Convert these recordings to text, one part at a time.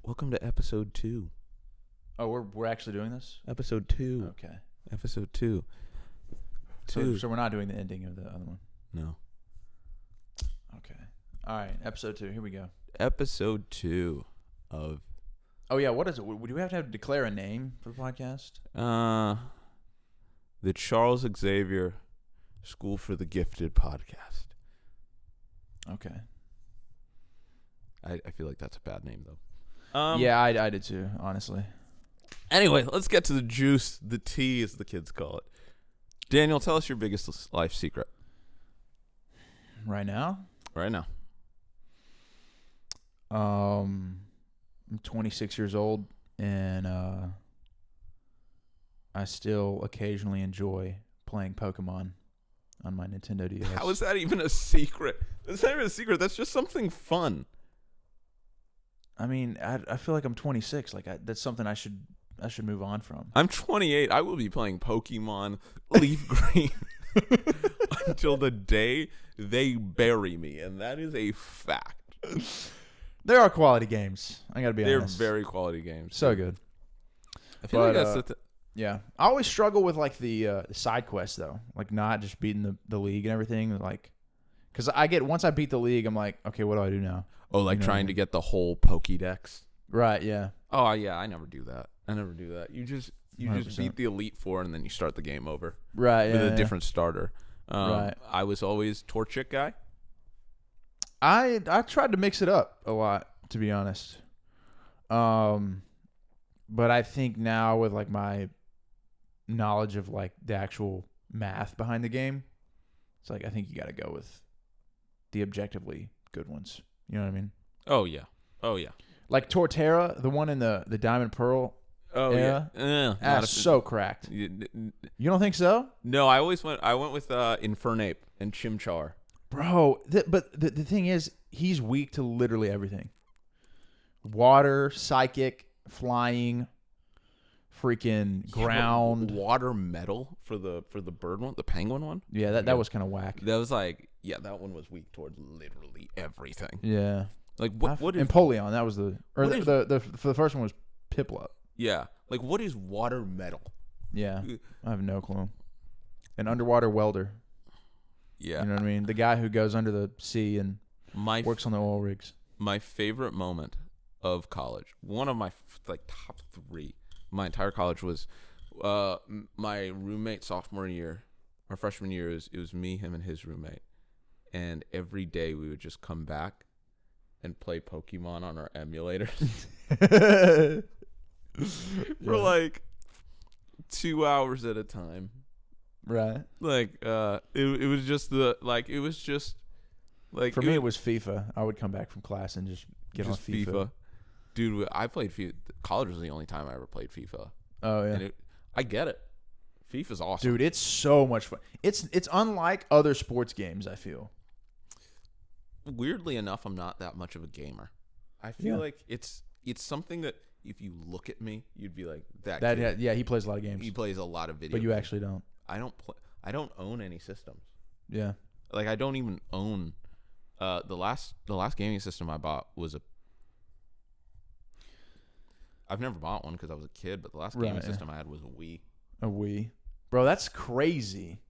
Welcome to episode 2. Oh, we're actually doing this? Episode 2. Okay. Episode 2. So we're not doing the ending of the other one. No. Okay. All right. Episode 2. Here we go. Episode 2 of Oh yeah. What is it? Do we have to declare a name for the podcast? the Charles Xavier School for the Gifted podcast. Okay. I feel like that's a bad name though. Yeah, I did too. Honestly. Anyway, let's get to the juice, the tea, as the kids call it. Daniel, tell us your biggest life secret Right now. right now. I'm 26 years old, and I still occasionally enjoy playing Pokemon on my Nintendo DS. How is that even a secret? That's not even a secret. That's just something fun. I mean, I feel like I'm 26. Like that's something I should move on from. I'm 28. I will be playing Pokemon Leaf Green until the day they bury me, and that is a fact. There are quality games. I gotta be honest. They're very quality games. So good. I feel like that's Yeah, I always struggle with like the side quests though, like not just beating the league and everything. Like, because once I beat the league, I'm like, okay, what do I do now? like you know trying what I to get the whole Pokédex. Right. Yeah. Oh yeah, I never do that. You just 100%. beat the Elite Four and then you start the game over Right. Yeah. with a different starter. Right. I was always Torchic guy. I tried to mix it up a lot, to be honest. But I think now with like my knowledge of like the actual math behind the game, it's like I think you got to go with the objectively good ones. You know what I mean? Oh yeah. Like Torterra, the one in the Diamond Pearl. Oh Yeah. yeah. That's so cracked. You don't think so? No, I went with Infernape and Chimchar. Bro, but the thing is, he's weak to literally everything. Water, psychic, flying, freaking ground. Water metal for the bird one, the penguin one. Yeah, that was kind of whack. That was like, yeah, that one was weak towards literally everything. Yeah. Like what is Empoleon, that was the for the first one was Piplup. yeah, like what is water metal? Yeah. I have no clue. An underwater welder. Yeah. You know what I mean? The guy who goes under the sea and works on the oil rigs. My favorite moment of college, one of my top 3, my entire college was my roommate sophomore year. Our freshman year it was me, him, and his roommate, and every day we would just come back and play Pokemon on our emulators for like 2 hours at a time. Right. Like it was just For me, it was FIFA. I would come back from class and just get on FIFA. Dude, I played FIFA. College was the only time I ever played FIFA. Oh yeah. And I get it. FIFA's awesome. Dude, it's so much fun. It's unlike other sports games, I feel. Weirdly enough, I'm not that much of a gamer. I feel like it's something that if you look at me, you'd be like that kid, yeah, he plays a lot of games. he plays a lot of video But you games. actually don't. I don't own any systems. Yeah. Like I don't even own the last gaming system I bought was I've never bought one because I was a kid, but the last gaming system I had was a Wii. A Wii. Bro, that's crazy.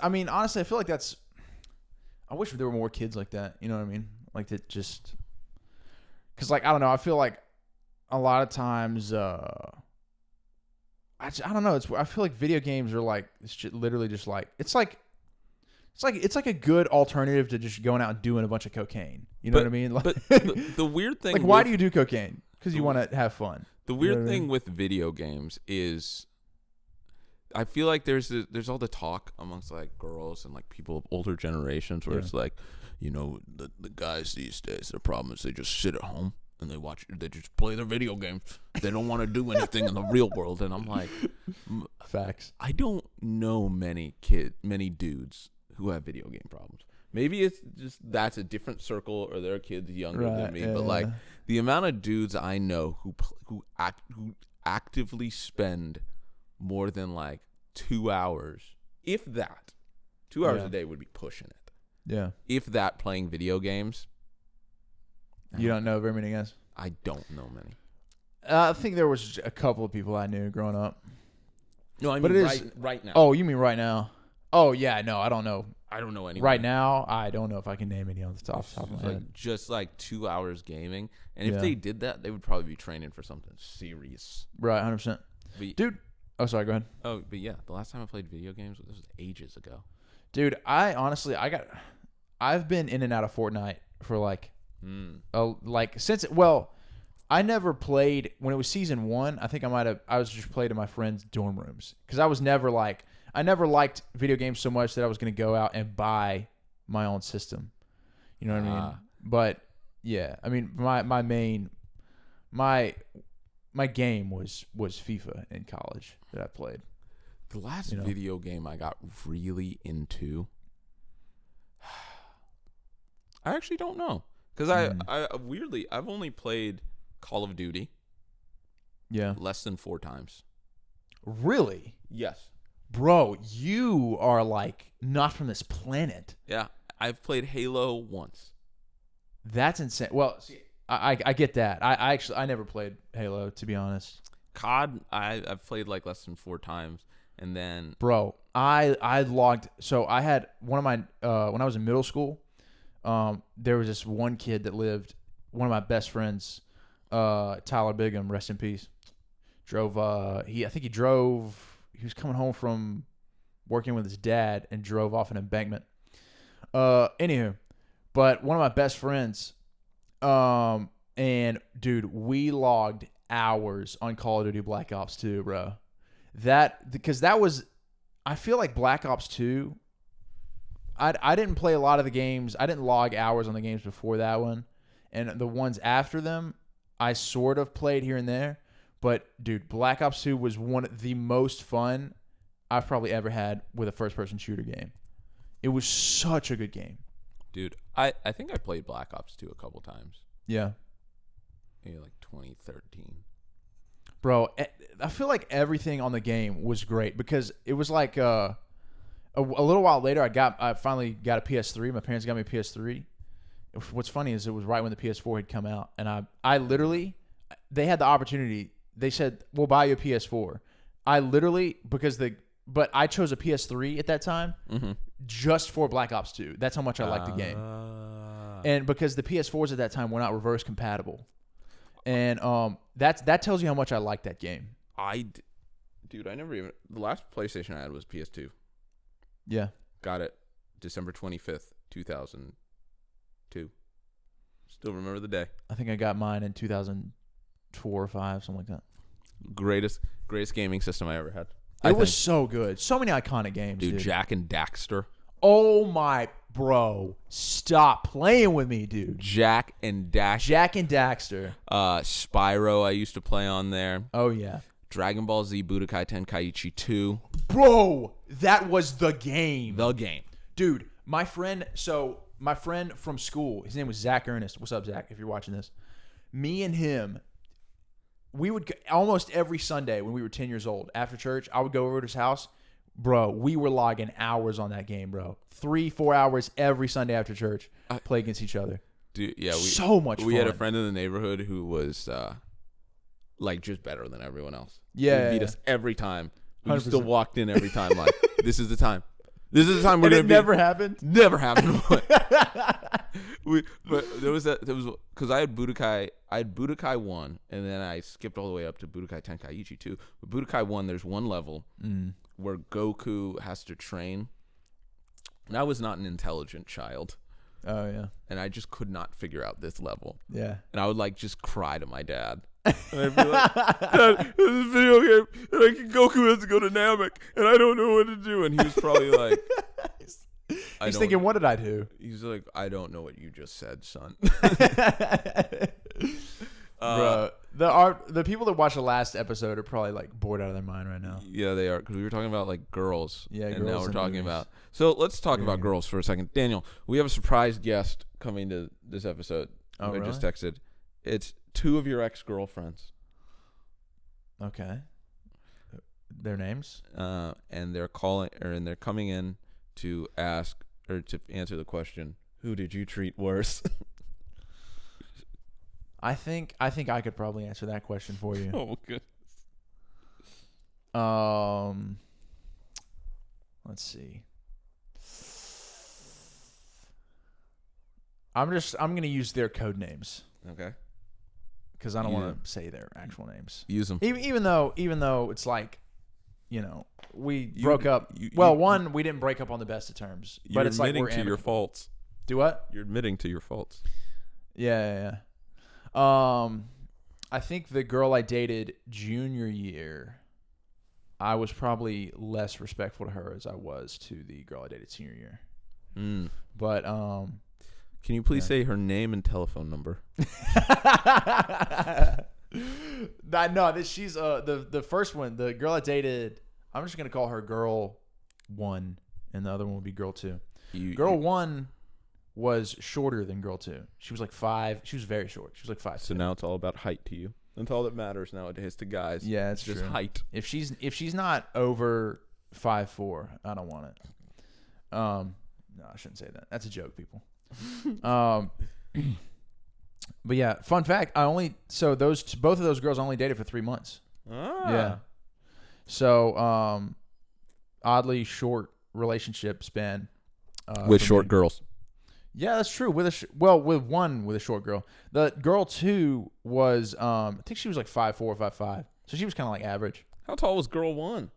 I mean, honestly, I feel like I wish there were more kids like that. You know what I mean? Like that just, because like, I don't know. I feel like a lot of times, I don't know. I feel like video games are like, it's literally just like, it's like a good alternative to just going out and doing a bunch of cocaine. You know what I mean? Like, But the weird thing, like, why do you do cocaine? Because you want to have fun. The weird thing with video games is, I feel like there's all the talk amongst like girls and like people of older generations where it's like, you know, the guys these days, their problem is they just sit at home and they just play their video games. They don't want to do anything in the real world. And I'm like, facts. I don't know many dudes who have video game problems. Maybe it's just that's a different circle or their kids younger than me. But like the amount of dudes I know who actively spend more than like 2 hours, if that, 2 hours a day would be pushing it. Yeah. If that, playing video games. You don't know very many guys? I don't know many. I think there was a couple of people I knew growing up. No, I mean but it is, right now. Oh, you mean right now? Oh, yeah, no, I don't know. I don't know any. Right now, I don't know if I can name any off the top of my head. Just like 2 hours gaming. And if they did that, they would probably be training for something serious. Right, 100%. Dude. Oh, sorry, go ahead. Oh, but yeah, the last time I played video games, this was ages ago. Dude, I've been in and out of Fortnite for I never played when it was season 1. I think I was just played in my friends' dorm rooms because I never liked video games so much that I was going to go out and buy my own system. You know what I mean? But yeah, I mean my game was FIFA in college that I played. The last video game I got really into, I actually don't know because I weirdly I've only played Call of Duty. Yeah. Less than 4 times. Really? Yes. Bro, you are like not from this planet. Yeah, I've played Halo once. That's insane. Well, see, I get that. I never played Halo, to be honest. COD, I've played like less than 4 times, and then bro, I logged. So I had one of my when I was in middle school. There was this one kid that lived. One of my best friends, Tyler Bigham, rest in peace. Drove. I think he drove. He was coming home from working with his dad and drove off an embankment. Anywho, but one of my best friends, and dude, we logged hours on Call of Duty Black Ops 2, bro. Because that was, I feel like Black Ops 2, I didn't play a lot of the games. I didn't log hours on the games before that one. And the ones after them, I sort of played here and there. But, dude, Black Ops 2 was one of the most fun I've probably ever had with a first-person shooter game. It was such a good game. Dude, I think I played Black Ops 2 a couple times. Yeah. Maybe like 2013. Bro, I feel like everything on the game was great because it was like a little while later, I finally got a PS3. My parents got me a PS3. What's funny is it was right when the PS4 had come out. And I literally, they had the opportunity. They said, we'll buy you a PS4. I literally, but I chose a PS3 at that time just for Black Ops 2. That's how much I liked the game. And because the PS4s at that time were not reverse compatible. And that tells you how much I liked that game. Dude, the last PlayStation I had was PS2. Yeah. Got it December 25th, 2002. Still remember the day. I think I got mine in 2004 or 5, something like that. Greatest gaming system I ever had. It was so good. So many iconic games, dude. Jak and Daxter. Oh my, bro. Stop playing with me, dude. Jak and Daxter. Jak and Daxter. Spyro I used to play on there. Oh, yeah. Dragon Ball Z Budokai Tenkaichi 2. Bro, that was the game. Dude, my friend from school, his name was Zach Ernest. What's up, Zach, if you're watching this? Me and him, we would almost every Sunday when we were 10 years old, after church, I would go over to his house. Bro, we were logging hours on that game, bro. 3-4 hours every Sunday after church, play against each other. Dude, yeah. So much fun. We had a friend in the neighborhood who was like just better than everyone else. Yeah. He beat us every time. We 100%. still walked in every time like, this is the time. This is the time we're going to be. Never happened? Never happened. But there was because I had Budokai 1, and then I skipped all the way up to Budokai Tenkaichi 2. But Budokai 1, there's one level where Goku has to train. And I was not an intelligent child. Oh, yeah. And I just could not figure out this level. Yeah. And I would like just cry to my dad. And I'd be like, Dad, this is a video game, and Goku has to go to Namek, and I don't know what to do. And he was probably like, he's thinking, what did I do? He's like, I don't know what you just said, son. Bro, the people that watched the last episode are probably like bored out of their mind right now. Yeah, they are, because we were talking about like girls. Yeah, and girls now we're talking movies. about. So let's talk about girls for a second. Daniel, we have a surprise guest coming to this episode. Oh, really? I just texted. It's 2 of your ex-girlfriends. Okay. Their names? And they're coming in to ask or to answer the question, who did you treat worse? I think I could probably answer that question for you. Oh, good. Let's see. I'm gonna use their code names. Okay. Because I don't want to say their actual names. Use them. Even though it's like, we broke up. One, we didn't break up on the best of terms. But it's like we're admitting to your faults. Do what? You're admitting to your faults. Yeah. I think the girl I dated junior year, I was probably less respectful to her as I was to the girl I dated senior year. But can you please say her name and telephone number? No, she's the first one, the girl I dated. I'm just gonna call her girl 1, and the other one would be girl 2. Girl 1 was shorter than girl 2. She was like 5. She was very short. She was like 5. So now it's all about height to you. That's all that matters nowadays to guys. Yeah, it's just true. height. If she's not over 5'4", I don't want it. No, I shouldn't say that. That's a joke, people. But yeah, fun fact. Both of those girls I only dated for 3 months. Yeah. So, oddly short relationship span. With short girls. Yeah, that's true. With one with a short girl. The girl 2 was, I think she was like 5'4", 5'5". So she was kind of like average. How tall was girl 1?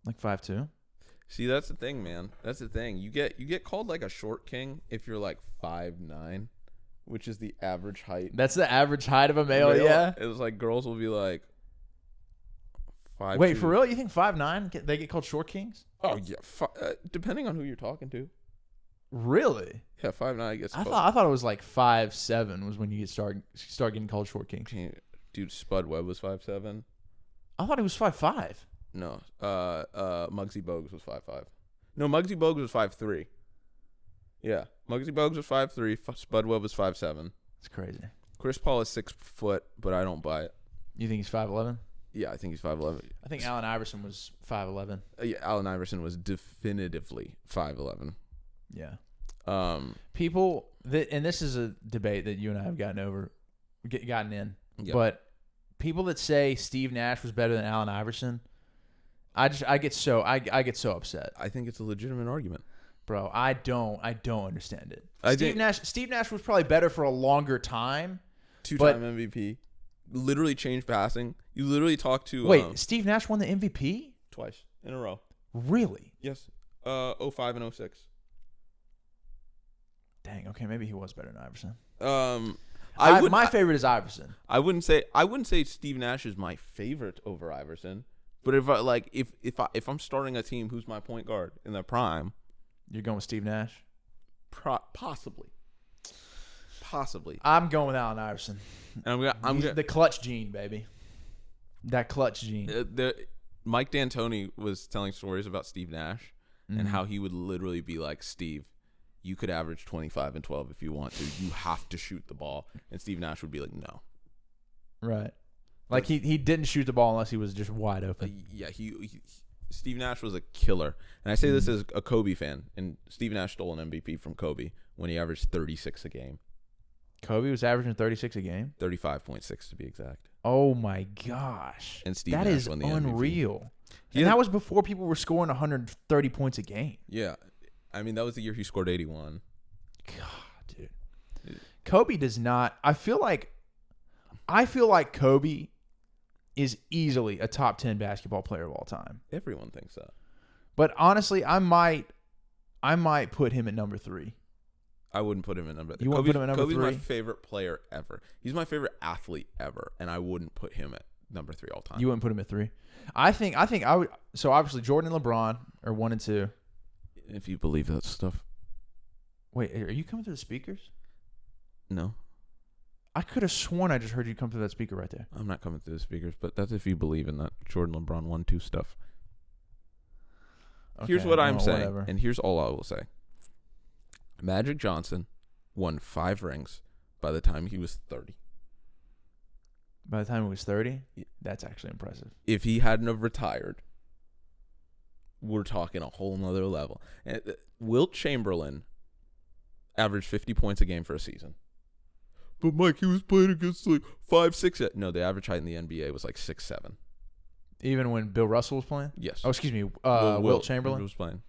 Like 5'2". See, that's the thing, man. That's the thing. You get called like a short king if you're like 5'9", which is the average height. That's the average height of a male. Yeah. It was like girls will be like 5'2". Wait, for real? You think 5'9" they get called short kings? Oh yeah, depending on who you're talking to. Really? Yeah, 5'9" gets. I thought it was like 5'7" was when you start getting called short kings. Dude, Spud Webb was 5'7". I thought he was 5'5". No, Muggsy Bogues was 5'5". No, Muggsy Bogues was 5'3". Yeah, Muggsy Bogues was 5'3". Spud Webb was 5'7". It's crazy. Chris Paul is 6 foot, but I don't buy it. You think he's 5'11"? Yeah, I think he's 5'11". I think Allen Iverson was 5'11". Yeah, Allen Iverson was definitively 5'11". Yeah. People and this is a debate that you and I have gotten in. Yeah. But people that say Steve Nash was better than Allen Iverson, I get so upset. I think it's a legitimate argument. Bro, I don't understand it. Steve Nash was probably better for a longer time. 2-time MVP. Literally changed passing. You literally talked to Wait, Steve Nash won the MVP? Twice in a row. Really? Yes. 05 and 06. Dang, okay, maybe he was better than Iverson. My favorite is Iverson. I wouldn't say Steve Nash is my favorite over Iverson. But if I'm starting a team, who's my point guard in their prime? You're going with Steve Nash? Possibly. I'm going with Allen Iverson. And I'm the clutch gene, baby. That clutch gene. Mike D'Antoni was telling stories about Steve Nash and how he would literally be like, Steve, you could average 25 and 12 if you want to. You have to shoot the ball. And Steve Nash would be like, no. Right. Like he didn't shoot the ball unless he was just wide open. Steve Nash was a killer. And I say this as a Kobe fan. And Steve Nash stole an MVP from Kobe when he averaged 36 a game. Kobe was averaging 36 a game? 35.6 to be exact. Oh, my gosh. And Steve Nash won the MVP. Unreal. And that was before people were scoring 130 points a game. Yeah. I mean, that was the year he scored 81. God, dude. Kobe does not – I feel like Kobe is easily a top 10 basketball player of all time. Everyone thinks that. But honestly, I might put him at number 3. I wouldn't put him at number 3. You wouldn't put him at number 3? Kobe's my favorite player ever. He's my favorite athlete ever, and I wouldn't put him at number 3 all time. You wouldn't put him at 3? I think I would. So obviously Jordan and LeBron are 1 and 2. If you believe that stuff. Wait, are you coming through the speakers? No. I could have sworn I just heard you come through that speaker right there. I'm not coming through the speakers, but that's if you believe in that Jordan, LeBron 1-2 stuff. Okay, here's what I'm saying, whatever. And here's all I will say. Magic Johnson won 5 rings by the time he was 30. By the time he was 30? That's actually impressive. If he hadn't have retired, we're talking a whole nother level. And Wilt Chamberlain averaged 50 points a game for a season. but Mike, he was playing against like 5'6". No, the average height in the NBA was like 6'7". Even when Bill Russell was playing? Yes. Oh, excuse me. Wilt Chamberlain was playing.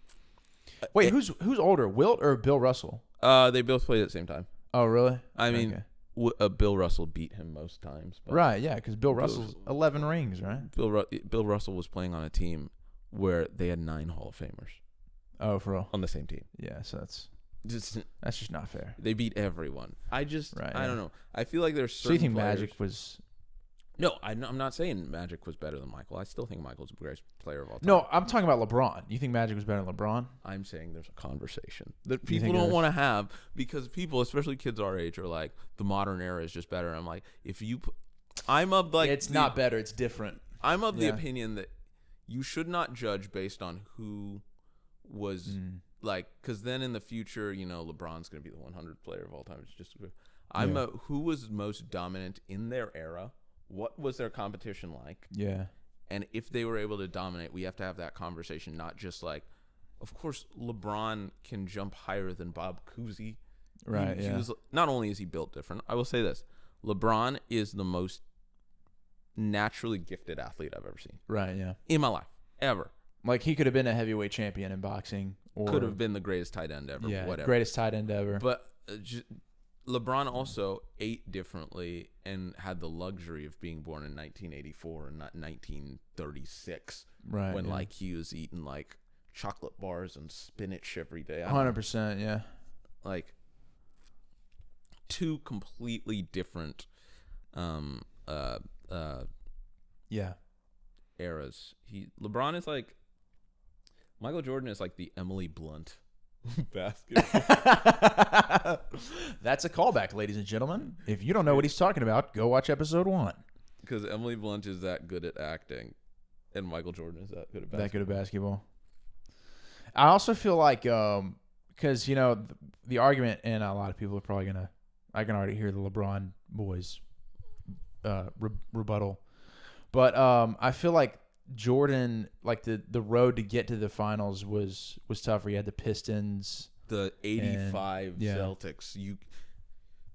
Wait, who's older, Wilt or Bill Russell? They both played at the same time. Oh, really? I mean, Bill Russell beat him most times. But right, yeah, because Bill Russell's 11 rings, right? Bill Russell was playing on a team where they had 9 Hall of Famers. Oh, for real? On the same team. Yeah, so that's just not fair. They beat everyone. I don't know. I feel like there's certain So you think players, Magic was... No, I'm not saying Magic was better than Michael. I still think Michael's the greatest player of all time. No, I'm talking about LeBron. You think Magic was better than LeBron? I'm saying there's a conversation that people don't want to have because people, especially kids our age, are like, the modern era is just better. I'm like, I'm of like... It's not better. It's different. I'm of the opinion that you should not judge based on who was... Like, because then in the future, LeBron's going to be the 100th player of all time. It's just... who was most dominant in their era? What was their competition like? Yeah. And if they were able to dominate, we have to have that conversation, not just like, of course, LeBron can jump higher than Bob Cousy. Right, He was, not only is he built different, I will say this. LeBron is the most naturally gifted athlete I've ever seen. Right, yeah. In my life, ever. Like, he could have been a heavyweight champion in boxing. Or could have been the greatest tight end ever, whatever. Greatest tight end ever. But... LeBron also ate differently and had the luxury of being born in 1984 and not 1936. Right. When like he was eating like chocolate bars and spinach every day. 100%, yeah. Like 2 completely different eras. LeBron is like Michael Jordan is like the Emily Blunt basketball. That's a callback, ladies and gentlemen. If you don't know what he's talking about, go watch episode 1. Because Emily Blunt is that good at acting, and Michael Jordan is that good at basketball. That good at basketball. I also feel like, because the argument, and a lot of people are probably gonna, I can already hear the LeBron boys rebuttal, but I feel like Jordan, like the road to get to the finals was tougher. You had the Pistons, the 85 Celtics.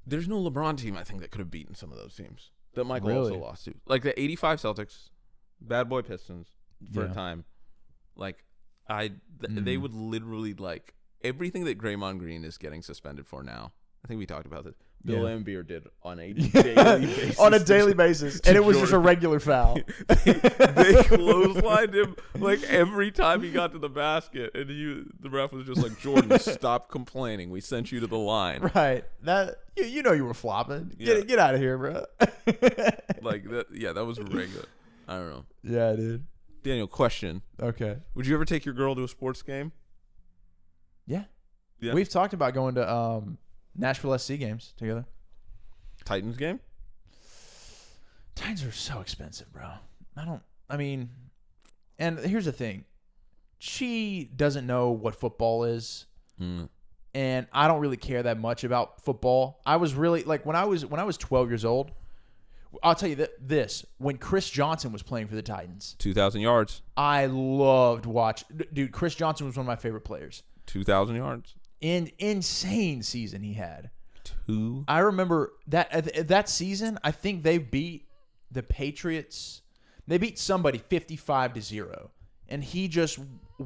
There's no LeBron team I think that could have beaten some of those teams that Michael also lost to. Like the 85 Celtics, bad boy Pistons for a time. Like they would literally like everything that Draymond Green is getting suspended for now. I think we talked about this. Bill Laimbeer did on a daily basis. On a daily basis. And it was just a regular foul. they clotheslined him like every time he got to the basket. And the ref was just like, Jordan, stop complaining. We sent you to the line. Right. That you were flopping. Get out of here, bro. Like that. Yeah, that was regular. I don't know. Yeah, dude. Daniel, question. Okay. Would you ever take your girl to a sports game? Yeah. We've talked about going to Nashville SC games together. Titans game? Titans are so expensive, bro. And here's the thing. She doesn't know what football is. And I don't really care that much about football. I was really like when I was 12 years old, I'll tell you this, when Chris Johnson was playing for the Titans, 2,000 yards. I loved watching. Dude, Chris Johnson was one of my favorite players. 2,000 yards. Insane season he had. 2. I remember that season. I think they beat the Patriots. They beat somebody 55-0, and he just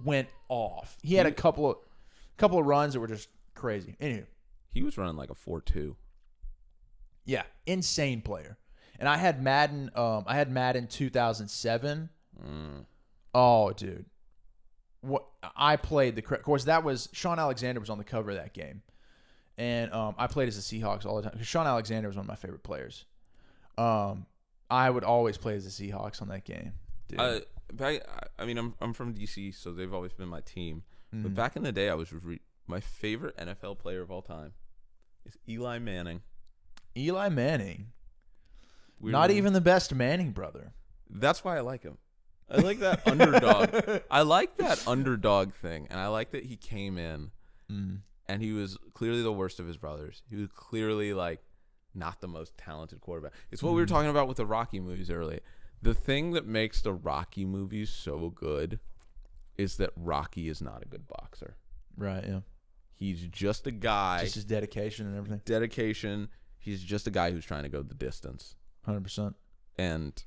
went off. He had a couple of runs that were just crazy. Anyway, he was running like a 4.2. Yeah, insane player. And I had Madden. I had Madden 2007. Oh, dude. What I played of course, that was Sean Alexander was on the cover of that game, and I played as the Seahawks all the time because Sean Alexander was one of my favorite players. I would always play as the Seahawks on that game. Dude. I'm from DC, so they've always been my team. But back in the day, I was my favorite NFL player of all time is Eli Manning. Eli Manning, not even the best Manning brother. That's why I like him. I like that underdog. I like that underdog thing, and I like that he came in, and he was clearly the worst of his brothers. He was clearly like not the most talented quarterback. It's what we were talking about with the Rocky movies earlier. The thing that makes the Rocky movies so good is that Rocky is not a good boxer. Right. Yeah. He's just a guy. Just his dedication and everything. Dedication. He's just a guy who's trying to go the distance. 100%. And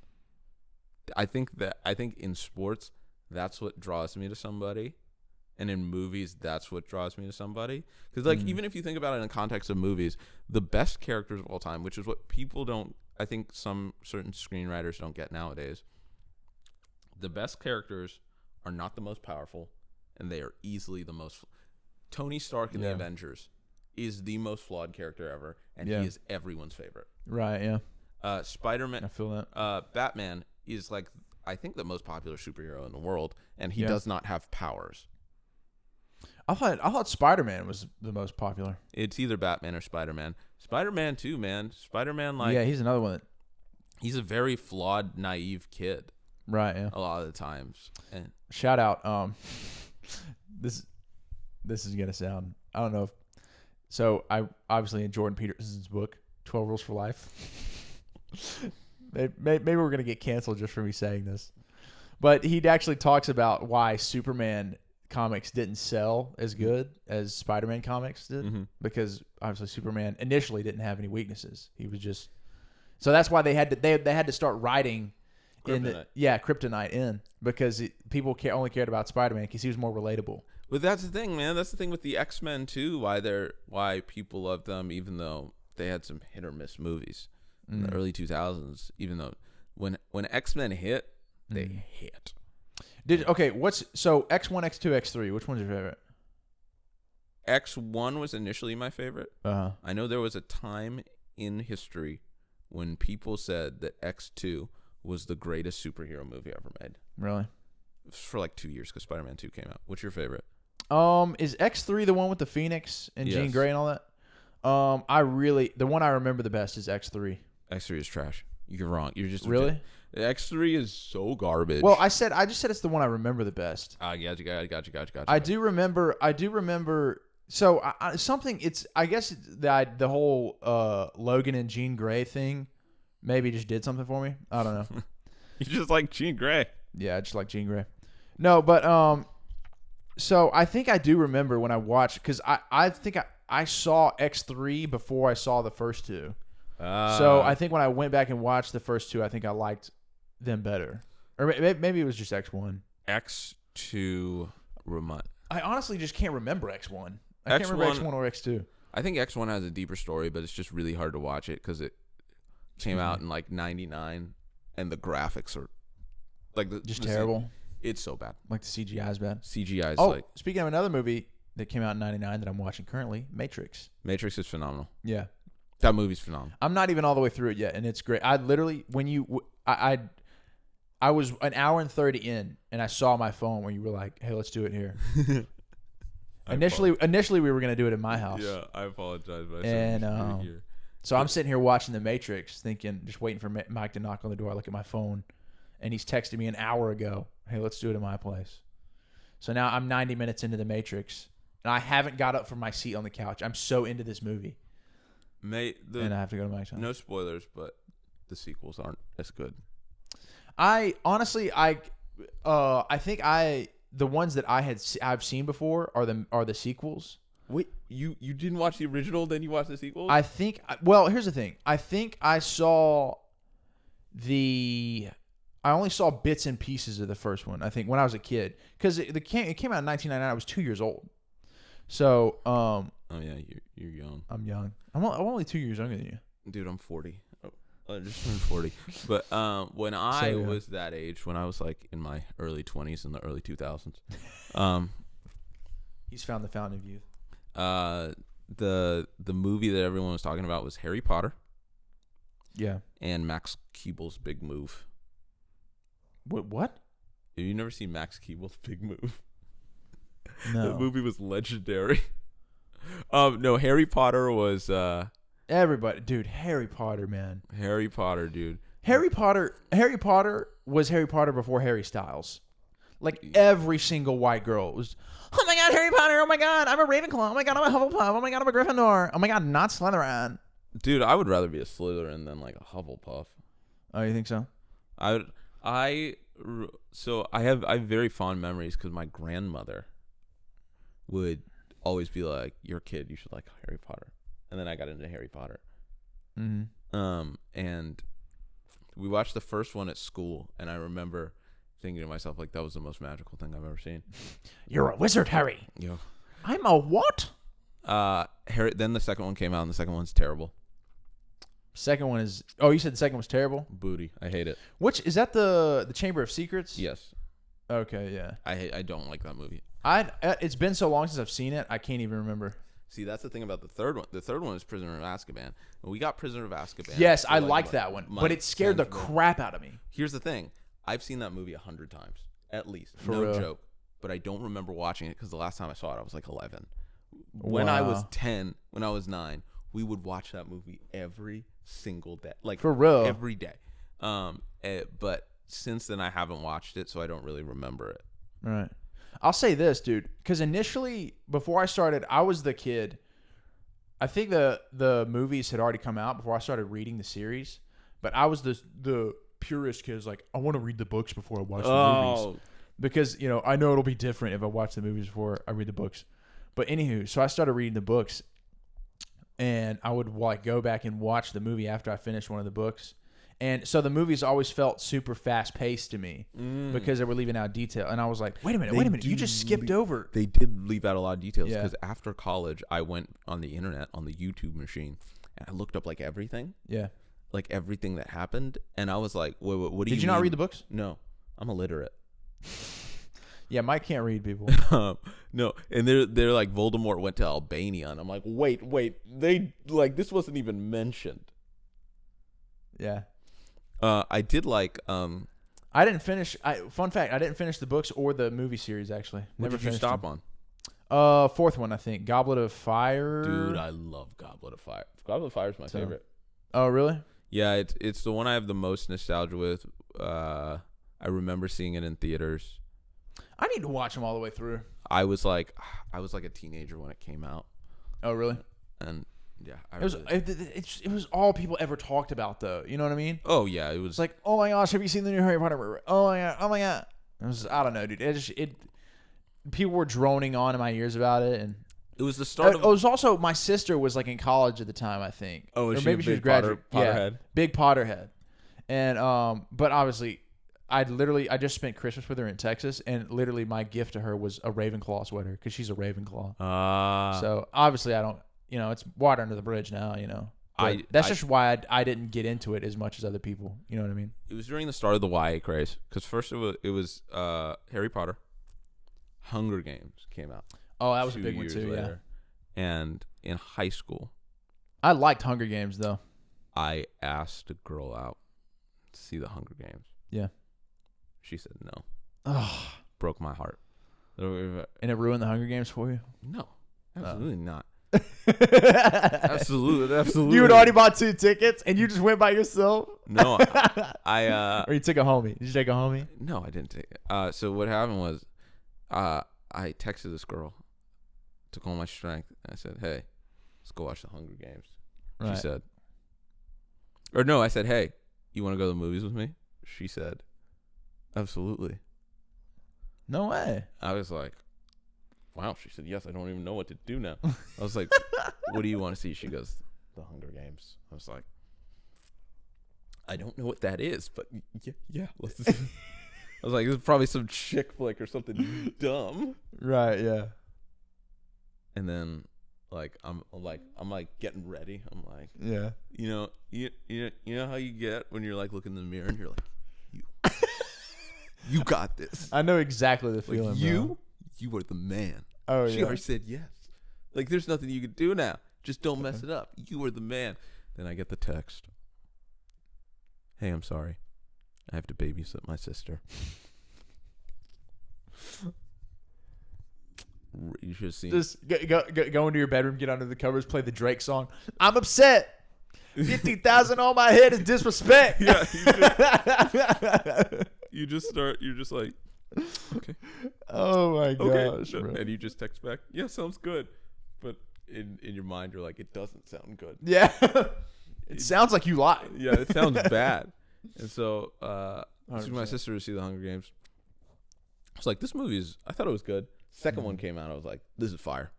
I think in sports, that's what draws me to somebody. And in movies, that's what draws me to somebody. Because, like, even if you think about it in the context of movies, the best characters of all time, which is what people don't, I think some certain screenwriters don't get nowadays, the best characters are not the most powerful, and they are easily the most. Tony Stark in the Avengers is the most flawed character ever, and he is everyone's favorite. Right, yeah. Spider-Man. I feel that. Batman is, like, I think the most popular superhero in the world, and he does not have powers. I thought Spider-Man was the most popular. It's either Batman or Spider-Man. Spider-Man too, man. Spider-Man, like, yeah, he's another one. He's a very flawed, naive kid. Right. Yeah. A lot of the times. And shout out. This is gonna sound. I don't know if. So I obviously in Jordan Peterson's book, 12 Rules for Life. Maybe we're gonna get canceled just for me saying this, but he actually talks about why Superman comics didn't sell as good as Spider-Man comics did, because obviously Superman initially didn't have any weaknesses. He was just, so that's why they had to start writing Kryptonite. Kryptonite in, because people only cared about Spider-Man because he was more relatable. But that's the thing, man. That's the thing with the X-Men too. Why people love them, even though they had some hit or miss movies in the early 2000s. Even though when X-Men hit, they hit. So X1, X2, X3, which one's your favorite? X1 was initially my favorite. Uh-huh. I know there was a time in history when people said that X2 was the greatest superhero movie ever made. Really? For like 2 years, because Spider-Man 2 came out. What's your favorite? Is X3 the one with the Phoenix and Jean Grey and all that? The one I remember the best is X3. X3 is trash. You're wrong. You're just really. X3 is so garbage. Well, I just said it's the one I remember the best. Got you. I do remember. So I guess the whole Logan and Jean Grey thing maybe just did something for me. I don't know. You just like Jean Grey. Yeah, I just like Jean Grey. No, but so I think I do remember when I watched, because I think I saw X3 before I saw the first two. So I think when I went back and watched the first two, I think I liked them better. Or maybe it was just X1. X2 remind. I honestly just can't remember X1. I can't remember X1 or X2. I think X1 has a deeper story, but it's just really hard to watch it because it came out in like 99, and the graphics are like terrible. It's so bad. Like the CGI is bad. CGI is like. Speaking of another movie that came out in 99 that I'm watching currently, Matrix. Matrix is phenomenal. Yeah. That movie's phenomenal. I'm not even all the way through it yet, and it's great. I literally, I was an hour and 30 in, and I saw my phone when you were like, "Hey, let's do it here." Initially, we were gonna do it in my house. Yeah, I apologize. But so I'm sitting here watching The Matrix, thinking, just waiting for Mike to knock on the door. I look at my phone, and he's texted me an hour ago, "Hey, let's do it at my place." So now I'm 90 minutes into The Matrix, and I haven't got up from my seat on the couch. I'm so into this movie. And I have to go to Mike's house. No spoilers, but the sequels aren't as good. I honestly, I think the ones that I've seen before are the sequels. Wait, you didn't watch the original, then you watched the sequels? I think. Well, here's the thing. I think I only saw bits and pieces of the first one. I think when I was a kid, because it came out in 1999. I was 2 years old. So. Oh yeah, you're young. I'm young. I'm only 2 years younger than you. Dude, I'm 40. I just turned 40. But when I was that age, when I was like in my early 20s in the early 2000s, he's found the fountain of youth. The movie that everyone was talking about was Harry Potter. Yeah. And Max Keeble's Big Move. What? Have you never seen Max Keeble's Big Move? No. The movie was legendary. No, Harry Potter was everybody, dude. Harry Potter, man. Harry Potter, dude. Harry Potter was Harry Potter before Harry Styles. Like every single white girl was, "Oh my God, Harry Potter! Oh my God, I'm a Ravenclaw! Oh my God, I'm a Hufflepuff! Oh my God, I'm a Gryffindor! Oh my God, not Slytherin!" Dude, I would rather be a Slytherin than like a Hufflepuff. Oh, you think so? So I have very fond memories because my grandmother would always be like, "You're a kid, you should like Harry Potter." And then I got into Harry Potter. And we watched the first one at school, and I remember thinking to myself, like, that was the most magical thing I've ever seen. You're a wizard, Harry. Yeah. I'm a what? Harry. Then the second one came out, and the second one's terrible. Second one is. Oh, you said the second was terrible. Booty. I hate it. Which is that the Chamber of Secrets? Yes. Okay, yeah. I don't like that movie. It's been so long since I've seen it, I can't even remember. See, that's the thing about the third one. The third one is Prisoner of Azkaban. And we got Prisoner of Azkaban. Yes, I like that one, but it scared the crap out of me. Here's the thing. I've seen that movie 100 times, at least. For no real? joke. But I don't remember watching it because the last time I saw it, I was like 11. When I was 10, when I was 9, we would watch that movie every single day. Like, for real? Every day. But since then, I haven't watched it, so I don't really remember it. Right. I'll say this, dude, because initially, before I started, I was the kid. I think the movies had already come out before I started reading the series, but I was the purist kid. Like, I want to read the books before I watch the movies, because I know it'll be different if I watch the movies before I read the books. But anywho, so I started reading the books, and I would like go back and watch the movie after I finished one of the books. And so the movies always felt super fast paced to me because they were leaving out detail. And I was like, wait a minute. You just skipped over. They did leave out a lot of details because after college, I went on the internet, on the YouTube machine, and I looked up like everything. Yeah. Like everything that happened. And I was like, what do you mean? Did you not read the books? No. I'm illiterate. Yeah, Mike can't read, people. No. And they're like, Voldemort went to Albania. And I'm like, wait. They like, this wasn't even mentioned. Yeah. I did like. I didn't finish. Fun fact: I didn't finish the books or the movie series. Actually, what did you stop on? Fourth one, I think. Goblet of Fire. Dude, I love Goblet of Fire. Goblet of Fire is my favorite. Oh, really? Yeah, it's the one I have the most nostalgia with. I remember seeing it in theaters. I need to watch them all the way through. I was like a teenager when it came out. Oh, really? And yeah, it was all people ever talked about, though. You know what I mean? Oh yeah, it was. It's like, oh my gosh, have you seen the new Harry Potter movie? Oh my god. It was, I don't know, dude. People were droning on in my ears about it, and it was the start. It was also, my sister was like in college at the time, I think. Oh, or maybe she was graduating. Potterhead. Yeah, big Potterhead, and but obviously, I just spent Christmas with her in Texas, and literally my gift to her was a Ravenclaw sweater because she's a Ravenclaw. So obviously, I don't. It's water under the bridge now, That's just why I didn't get into it as much as other people. You know what I mean? It was during the start of the YA craze. Because first it was Harry Potter. Hunger Games came out. Oh, that was a big one too, later. Yeah. And in high school. I liked Hunger Games, though. I asked a girl out to see the Hunger Games. Yeah. She said no. Oh. Broke my heart. And it ruined the Hunger Games for you? No. Absolutely not. Absolutely. You had already bought 2 tickets and you just went by yourself? No, I or you took a homie. Did you take a homie? No, I didn't take it. So what happened was, I texted this girl, took all my strength, and I said, "Hey, let's go watch the Hunger Games." Right. She said, or no, I said, "Hey, you want to go to the movies with me?" She said, "Absolutely." No way. I was like, wow. She said, yes, I don't even know what to do now. I was like, what do you want to see? She goes, the Hunger Games. I was like, I don't know what that is, but yeah. Let's I was like, this is probably some chick flick or something dumb. Right, yeah. And then I'm getting ready. I'm like, yeah. You know how you get when you're like looking in the mirror and you're like, you got this. I know exactly the feeling. Like, you are the man. Oh, she already said yes. Like, there's nothing you can do now. Just don't mess it up. You are the man. Then I get the text. Hey, I'm sorry. I have to babysit my sister. You should have seen. Just go into your bedroom, get under the covers, play the Drake song. I'm upset. 50,000 on my head is disrespect. Yeah. You're just like, okay. Oh my gosh. Okay. And you just text back, yeah, sounds good. But in your mind, you're like, it doesn't sound good. Yeah. It sounds like you lied. Yeah, it sounds bad. And so I took my sister to see the Hunger Games. I was like, this movie I thought it was good. Second one came out. I was like, this is fire.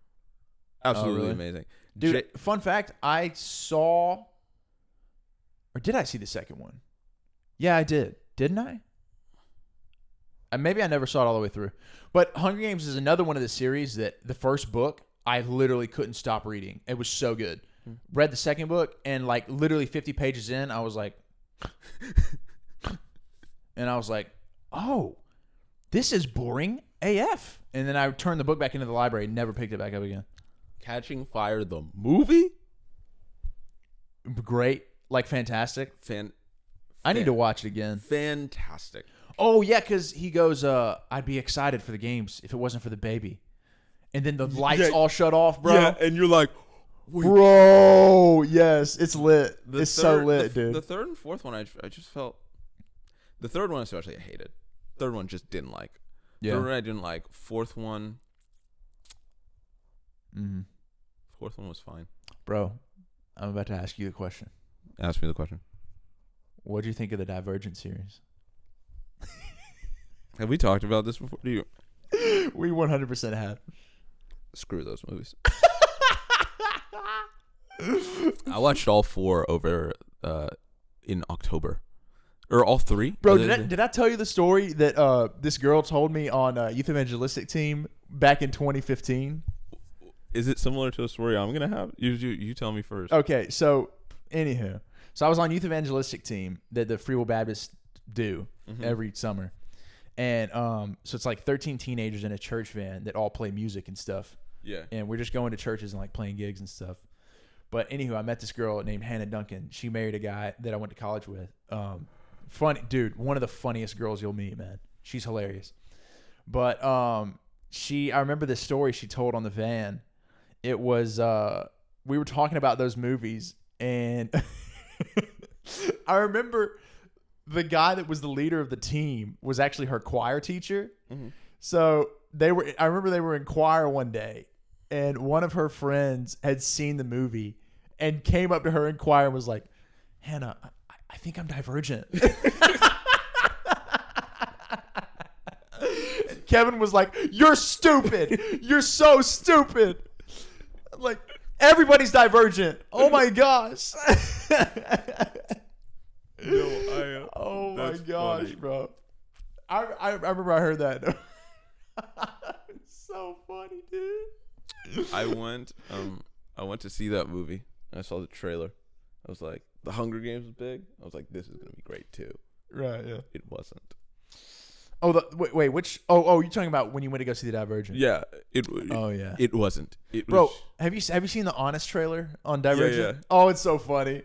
Absolutely amazing. Dude, fun fact, I saw Or did I see the second one? Yeah, I did. Didn't I? Maybe I never saw it all the way through. But Hunger Games is another one of the series that the first book, I literally couldn't stop reading. It was so good. Read the second book, and like literally 50 pages in, I was like, oh, this is boring AF. And then I turned the book back into the library and never picked it back up again. Catching Fire, the movie? Great. Like, fantastic. I need to watch it again. Fantastic. Oh, yeah, because he goes, I'd be excited for the games if it wasn't for the baby. And then the lights all shut off, bro. Yeah, and you're like, wait. Bro, yes, it's lit. It's so lit, dude. The third and fourth one, I just felt. The third one especially, I hated. Third one just didn't like. Yeah. Third one I didn't like. Fourth one. Mm-hmm. Fourth one was fine. Bro, I'm about to ask you a question. Ask me the question. What do you think of the Divergent series? Have we talked about this before? We 100% have. Screw those movies. I watched all four over in October. Or all three. Bro, did I tell you the story that this girl told me on Youth Evangelistic Team back in 2015? Is it similar to a story I'm going to have? You tell me first. Okay, so anywho. So I was on Youth Evangelistic Team that the Free Will Baptists do every summer. And so it's like 13 teenagers in a church van that all play music and stuff. Yeah. And we're just going to churches and like playing gigs and stuff. But anywho, I met this girl named Hannah Duncan. She married a guy that I went to college with. Funny dude, one of the funniest girls you'll meet, man. She's hilarious. But I remember this story she told on the van. It was we were talking about those movies, and I remember the guy that was the leader of the team was actually her choir teacher. Mm-hmm. So I remember they were in choir one day, and one of her friends had seen the movie and came up to her in choir and was like, Hannah, I think I'm divergent. Kevin was like, you're stupid. You're so stupid. Like, everybody's divergent. Oh my gosh. Oh my gosh, funny. Bro. I remember I heard that. It's so funny, dude. I went to see that movie. And I saw the trailer. I was like, The Hunger Games is big. I was like, this is gonna be great too. Right. Yeah. It wasn't. Oh, wait. Which? Oh, you're talking about when you went to go see the Divergent? Yeah. Yeah. It wasn't. Bro, have you seen the Honest trailer on Divergent? Yeah. Oh, it's so funny.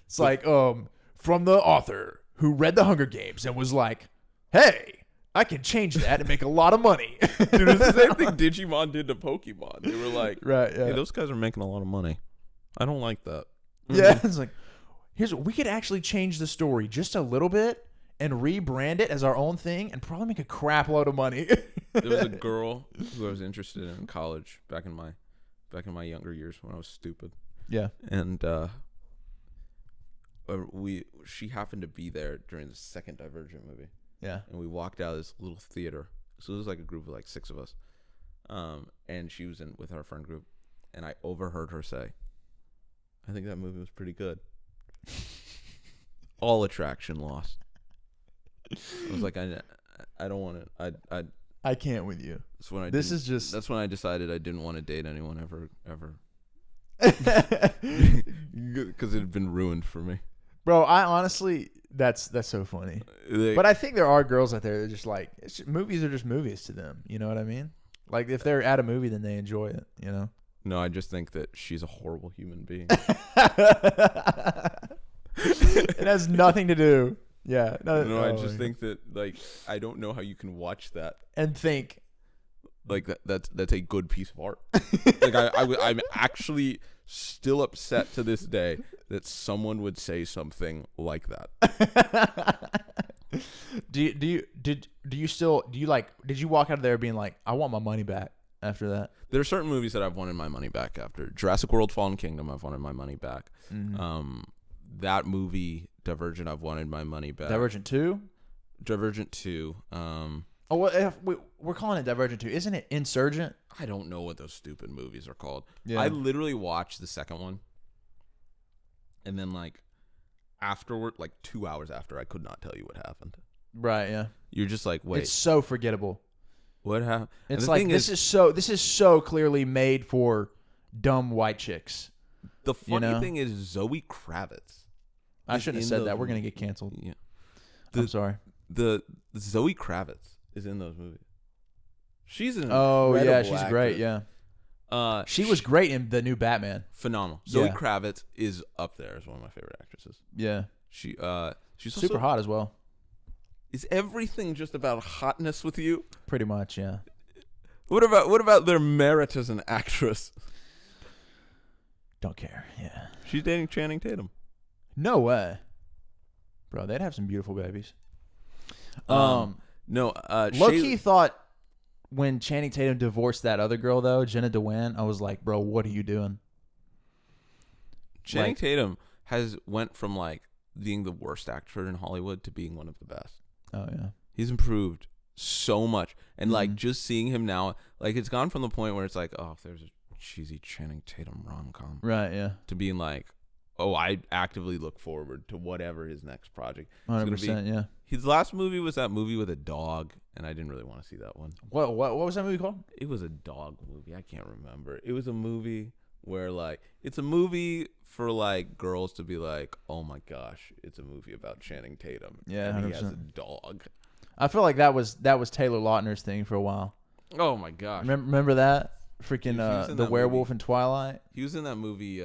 It's like from the author who read The Hunger Games and was like, hey, I can change that and make a lot of money. Dude, it's the same thing Digimon did to Pokemon. They were like, right, yeah. Hey, those guys are making a lot of money. I don't like that. Yeah, it's like, we could actually change the story just a little bit and rebrand it as our own thing and probably make a crap load of money. There was a girl who I was interested in college back in my younger years when I was stupid. Yeah. And she happened to be there during the second Divergent movie. Yeah. And we walked out of this little theater. So it was like a group of like 6 of us. And she was in with our friend group, and I overheard her say, I think that movie was pretty good. All attraction lost. I was like, I don't want to. I can't with you. That's when I decided I didn't want to date anyone ever. Because it had been ruined for me. Bro, I honestly, that's so funny. But I think there are girls out there that just like, movies are just movies to them. You know what I mean? Like, if they're at a movie, then they enjoy it, you know? No, I just think that she's a horrible human being. It has nothing to do. Yeah. No, I just think that, like, I don't know how you can watch that and think like that's a good piece of art. Like, I'm actually still upset to this day that someone would say something like that. Did you walk out of there being like, I want my money back after that? There are certain movies that I've wanted my money back after. Jurassic World Fallen Kingdom, I've wanted my money back. Mm-hmm. That movie, Divergent, I've wanted my money back. Divergent 2? Divergent 2. We're calling it Divergent 2. Isn't it Insurgent? I don't know what those stupid movies are called. Yeah. I literally watched the second one. And then, like, afterward, like 2 hours after, I could not tell you what happened. Right. Yeah. You're just like, wait, it's so forgettable. what happened? It's like this is so clearly made for dumb white chicks. The funny thing is Zoe Kravitz. I shouldn't have said that. We're gonna get canceled. Yeah. I'm sorry. The Zoe Kravitz is in those movies. She's an she's actress. great. Yeah. She was great in the new Batman. Phenomenal. Zoe Kravitz is up there as one of my favorite actresses. Yeah. She's super hot as well. Is everything just about hotness with you? Pretty much, yeah. What about their merit as an actress? Don't care. Yeah. She's dating Channing Tatum. No way. Bro, they'd have some beautiful babies. Low-key thought when Channing Tatum divorced that other girl, though, Jenna Dewan, I was like, bro, what are you doing? Channing Tatum went from like being the worst actor in Hollywood to being one of the best. Oh, yeah. He's improved so much. And like just seeing him now, like it's gone from the point where it's like, oh, there's a cheesy Channing Tatum rom-com. Right, yeah. To being like, oh, I actively look forward to whatever his next project is 100%, yeah. His last movie was that movie with a dog, and I didn't really want to see that one. What was that movie called? It was a dog movie. I can't remember. It was a movie where like it's a movie for like girls to be like, oh my gosh, it's a movie about Channing Tatum. Yeah, and 100%. he has a dog. I feel like that was Taylor Lautner's thing for a while. Oh my gosh. Remember that? Freaking the werewolf in Twilight. He was in that movie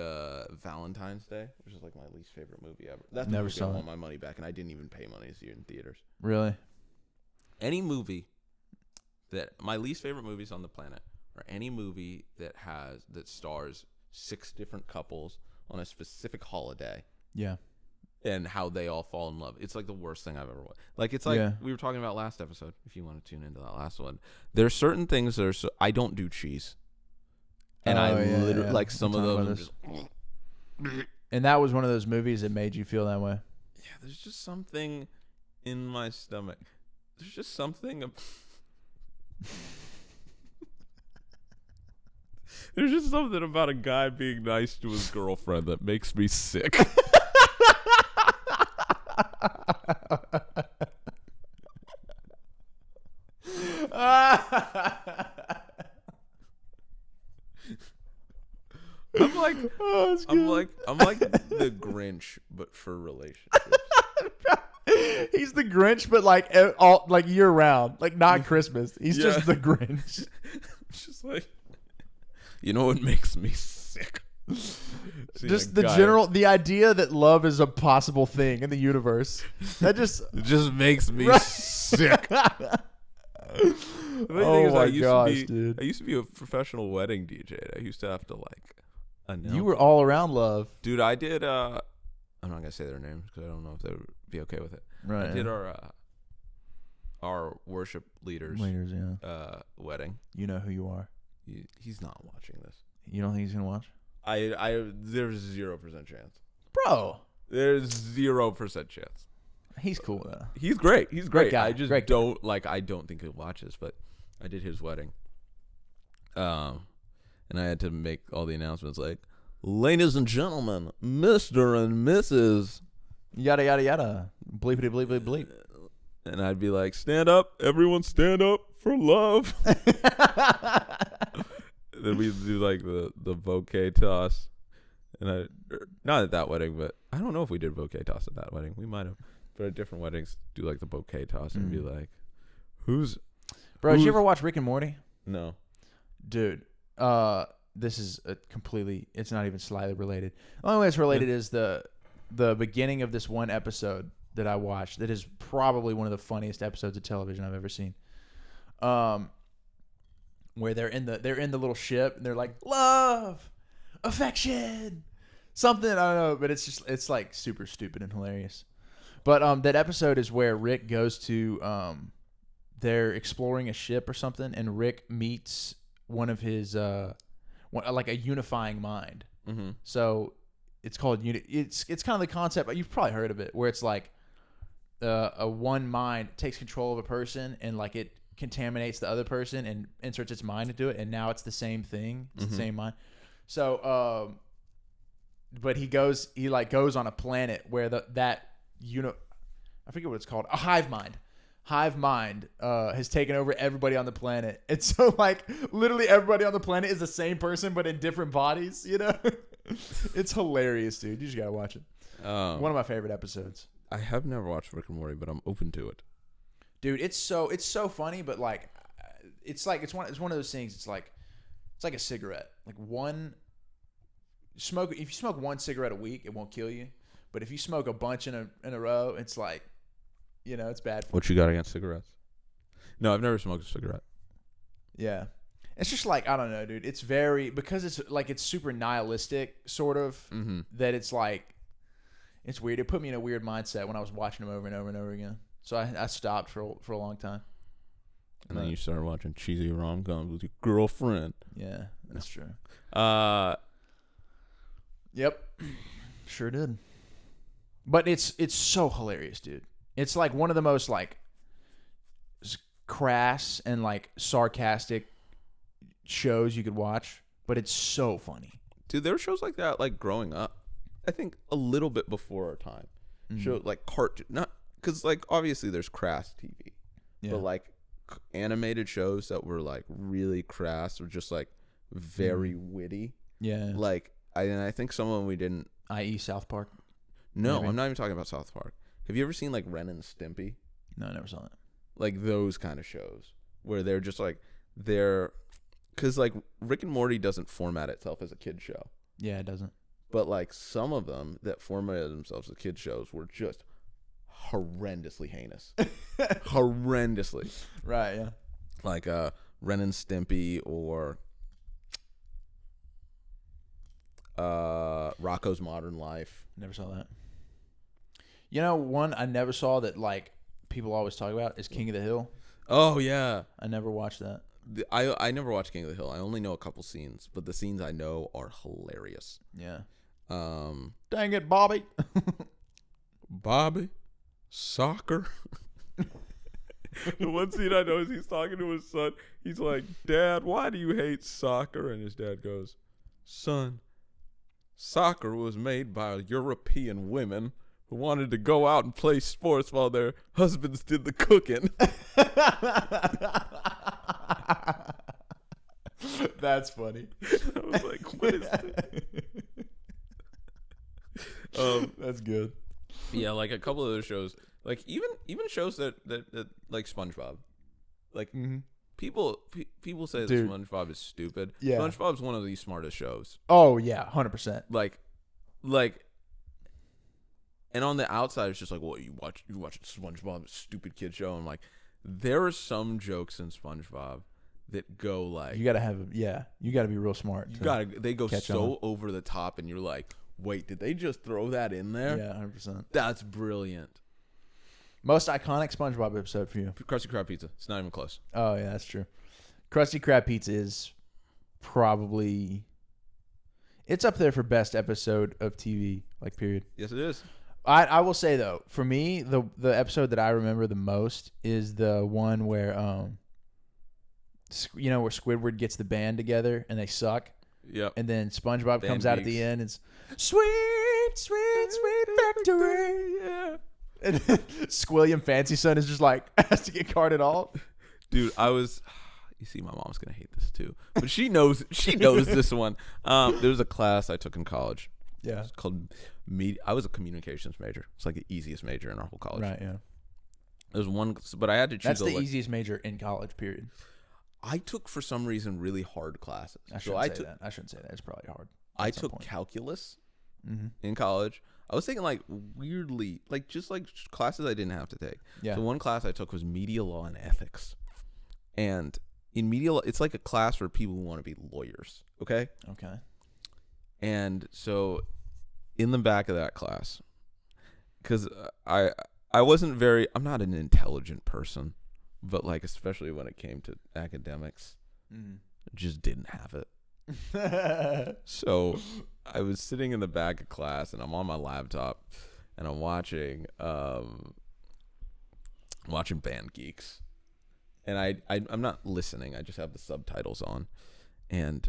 Valentine's Day, which is like my least favorite movie ever. That's never saw I want my money back, and I didn't even pay money to see it in theaters. Really? Any movie that my least favorite movies on the planet are any movie that stars 6 different couples on a specific holiday. Yeah. And how they all fall in love. It's like the worst thing I've ever watched. Like it's like we were talking about last episode. If you want to tune into that last one, there's certain things that are I don't do cheese. And literally like some of them just. And that was one of those movies that made you feel that way. Yeah, there's just something in my stomach. There's just something. There's just something about a guy being nice to his girlfriend that makes me sick. I'm like the Grinch, but for relationships. He's the Grinch, but like year round, like not Christmas. He's just the Grinch. It's just like, you know what makes me sick? Just the idea that love is a possible thing in the universe. That it just makes me sick. Oh my gosh, dude! I used to be a professional wedding DJ. I used to have to like announce. You were all around love, dude. I did. I'm not gonna say their names because I don't know if they would be okay with it. Right. I did our worship leaders wedding. You know who you are. He's not watching this. You don't think he's gonna watch? There's 0% chance. Bro. There's 0% chance. He's cool though. He's great. He's great. Guy. I just don't like. I don't think he'll watch this, but I did his wedding. And I had to make all the announcements like, ladies and gentlemen, Mr. and Mrs. Yada yada yada. Bleepity bleep bleep bleep. And I'd be like, stand up, everyone, stand up for love. Then we'd do like the bouquet toss, and not at that wedding, but I don't know if we did bouquet toss at that wedding. We might have, but at different weddings, do like the bouquet toss and be like, Bro, did you ever watch Rick and Morty? No, dude. This is it's not even slightly related. The only way it's related is the beginning of this one episode that I watched. That is probably one of the funniest episodes of television I've ever seen. Where they're in the little ship and they're like, love, affection, something, I don't know, but it's like super stupid and hilarious. But that episode is where Rick goes to they're exploring a ship or something, and Rick meets one of his like a unifying mind. Mm-hmm. So it's called it's kind of the concept, but you've probably heard of it, where it's like a one mind takes control of a person and like it contaminates the other person and inserts its mind into it, and now it's the same thing. It's the same mind. So but he goes on a planet where I forget what it's called, a hive mind. Hive mind has taken over everybody on the planet, and so like literally everybody on the planet is the same person but in different bodies. It's hilarious, dude. You just gotta watch it. One of my favorite episodes. I have never watched Rick and Morty, but I'm open to it. Dude, it's so funny, but like it's one of those things. It's like a cigarette. Like if you smoke one cigarette a week, it won't kill you. But if you smoke a bunch in a row, it's like, it's bad for you. What you got against cigarettes? No, I've never smoked a cigarette. Yeah. It's just like, I don't know, dude. It's because it's super nihilistic, sort of, that it's like, it's weird. It put me in a weird mindset when I was watching them over and over and over again. So I stopped for a long time. And then you started watching cheesy rom-coms with your girlfriend. Yeah, that's true. Yep. Sure did. But it's so hilarious, dude. It's like one of the most like crass and like sarcastic shows you could watch, but it's so funny. Dude, there were shows like that like growing up. I think a little bit before our time. Show like cartoon, not because like obviously there's crass TV, but like animated shows that were like really crass or just like very witty. Yeah. Like I think some of them we didn't. I.e. South Park. No, maybe. I'm not even talking about South Park. Have you ever seen like Ren and Stimpy? No, I never saw that. Like those kind of shows where they're just like because like Rick and Morty doesn't format itself as a kid show. Yeah, it doesn't. But like some of them that formatted themselves as kid shows were just horrendously heinous. Horrendously. Right, yeah. Like Ren and Stimpy or Rocko's Modern Life. Never saw that. One I never saw that like people always talk about is King of the Hill. Oh yeah. I never watched that. I never watched King of the Hill. I only know a couple scenes, but the scenes I know are hilarious. Yeah. Dang it, Bobby. Bobby, soccer. The one scene I know is he's talking to his son. He's like, "Dad, why do you hate soccer?" And his dad goes, "Son, soccer was made by European women who wanted to go out and play sports while their husbands did the cooking." That's funny. I was like, what is this? That's good. Yeah, like a couple of those shows, like even shows that like SpongeBob, like people say that SpongeBob is stupid. Yeah, SpongeBob's one of the smartest shows. Oh yeah, 100%. Like, and on the outside, it's just like, well, you watch SpongeBob, a stupid kid show. I'm like, there are some jokes in SpongeBob that go like, you gotta be real smart. They go so over the top, and you're like, wait, did they just throw that in there? Yeah, 100%. That's brilliant. Most iconic SpongeBob episode for you? Krusty Krab pizza. It's not even close. Oh yeah, that's true. Krusty Krab pizza is probably, it's up there for best episode of TV, like period. Yes, it is. I will say though, for me, the episode that I remember the most is the one where where Squidward gets the band together and they suck. Yep. And then SpongeBob comes out at the end and it's sweet, sweet, sweet victory. Yeah. And Squilliam Fancy Son is just like has to get carted off. Dude, you see, my mom's gonna hate this too, but she knows this one. There was a class I took in college. Yeah. It's called media. I was a communications major. It's like the easiest major in our whole college. Right. Yeah. There's one, but I had to choose. That's the easiest major in college. Period. I took for some reason really hard classes. I shouldn't say that. It's probably hard. I took calculus in college. I was taking like weirdly, like just like classes I didn't have to take. Yeah. So one class I took was media law and ethics, and in media law, it's like a class for people who want to be lawyers. Okay. Okay. And so, in the back of that class, because I'm not an intelligent person, but like especially when it came to academics, just didn't have it. So I was sitting in the back of class and I'm on my laptop and I'm watching Band Geeks, and I'm not listening. I just have the subtitles on, and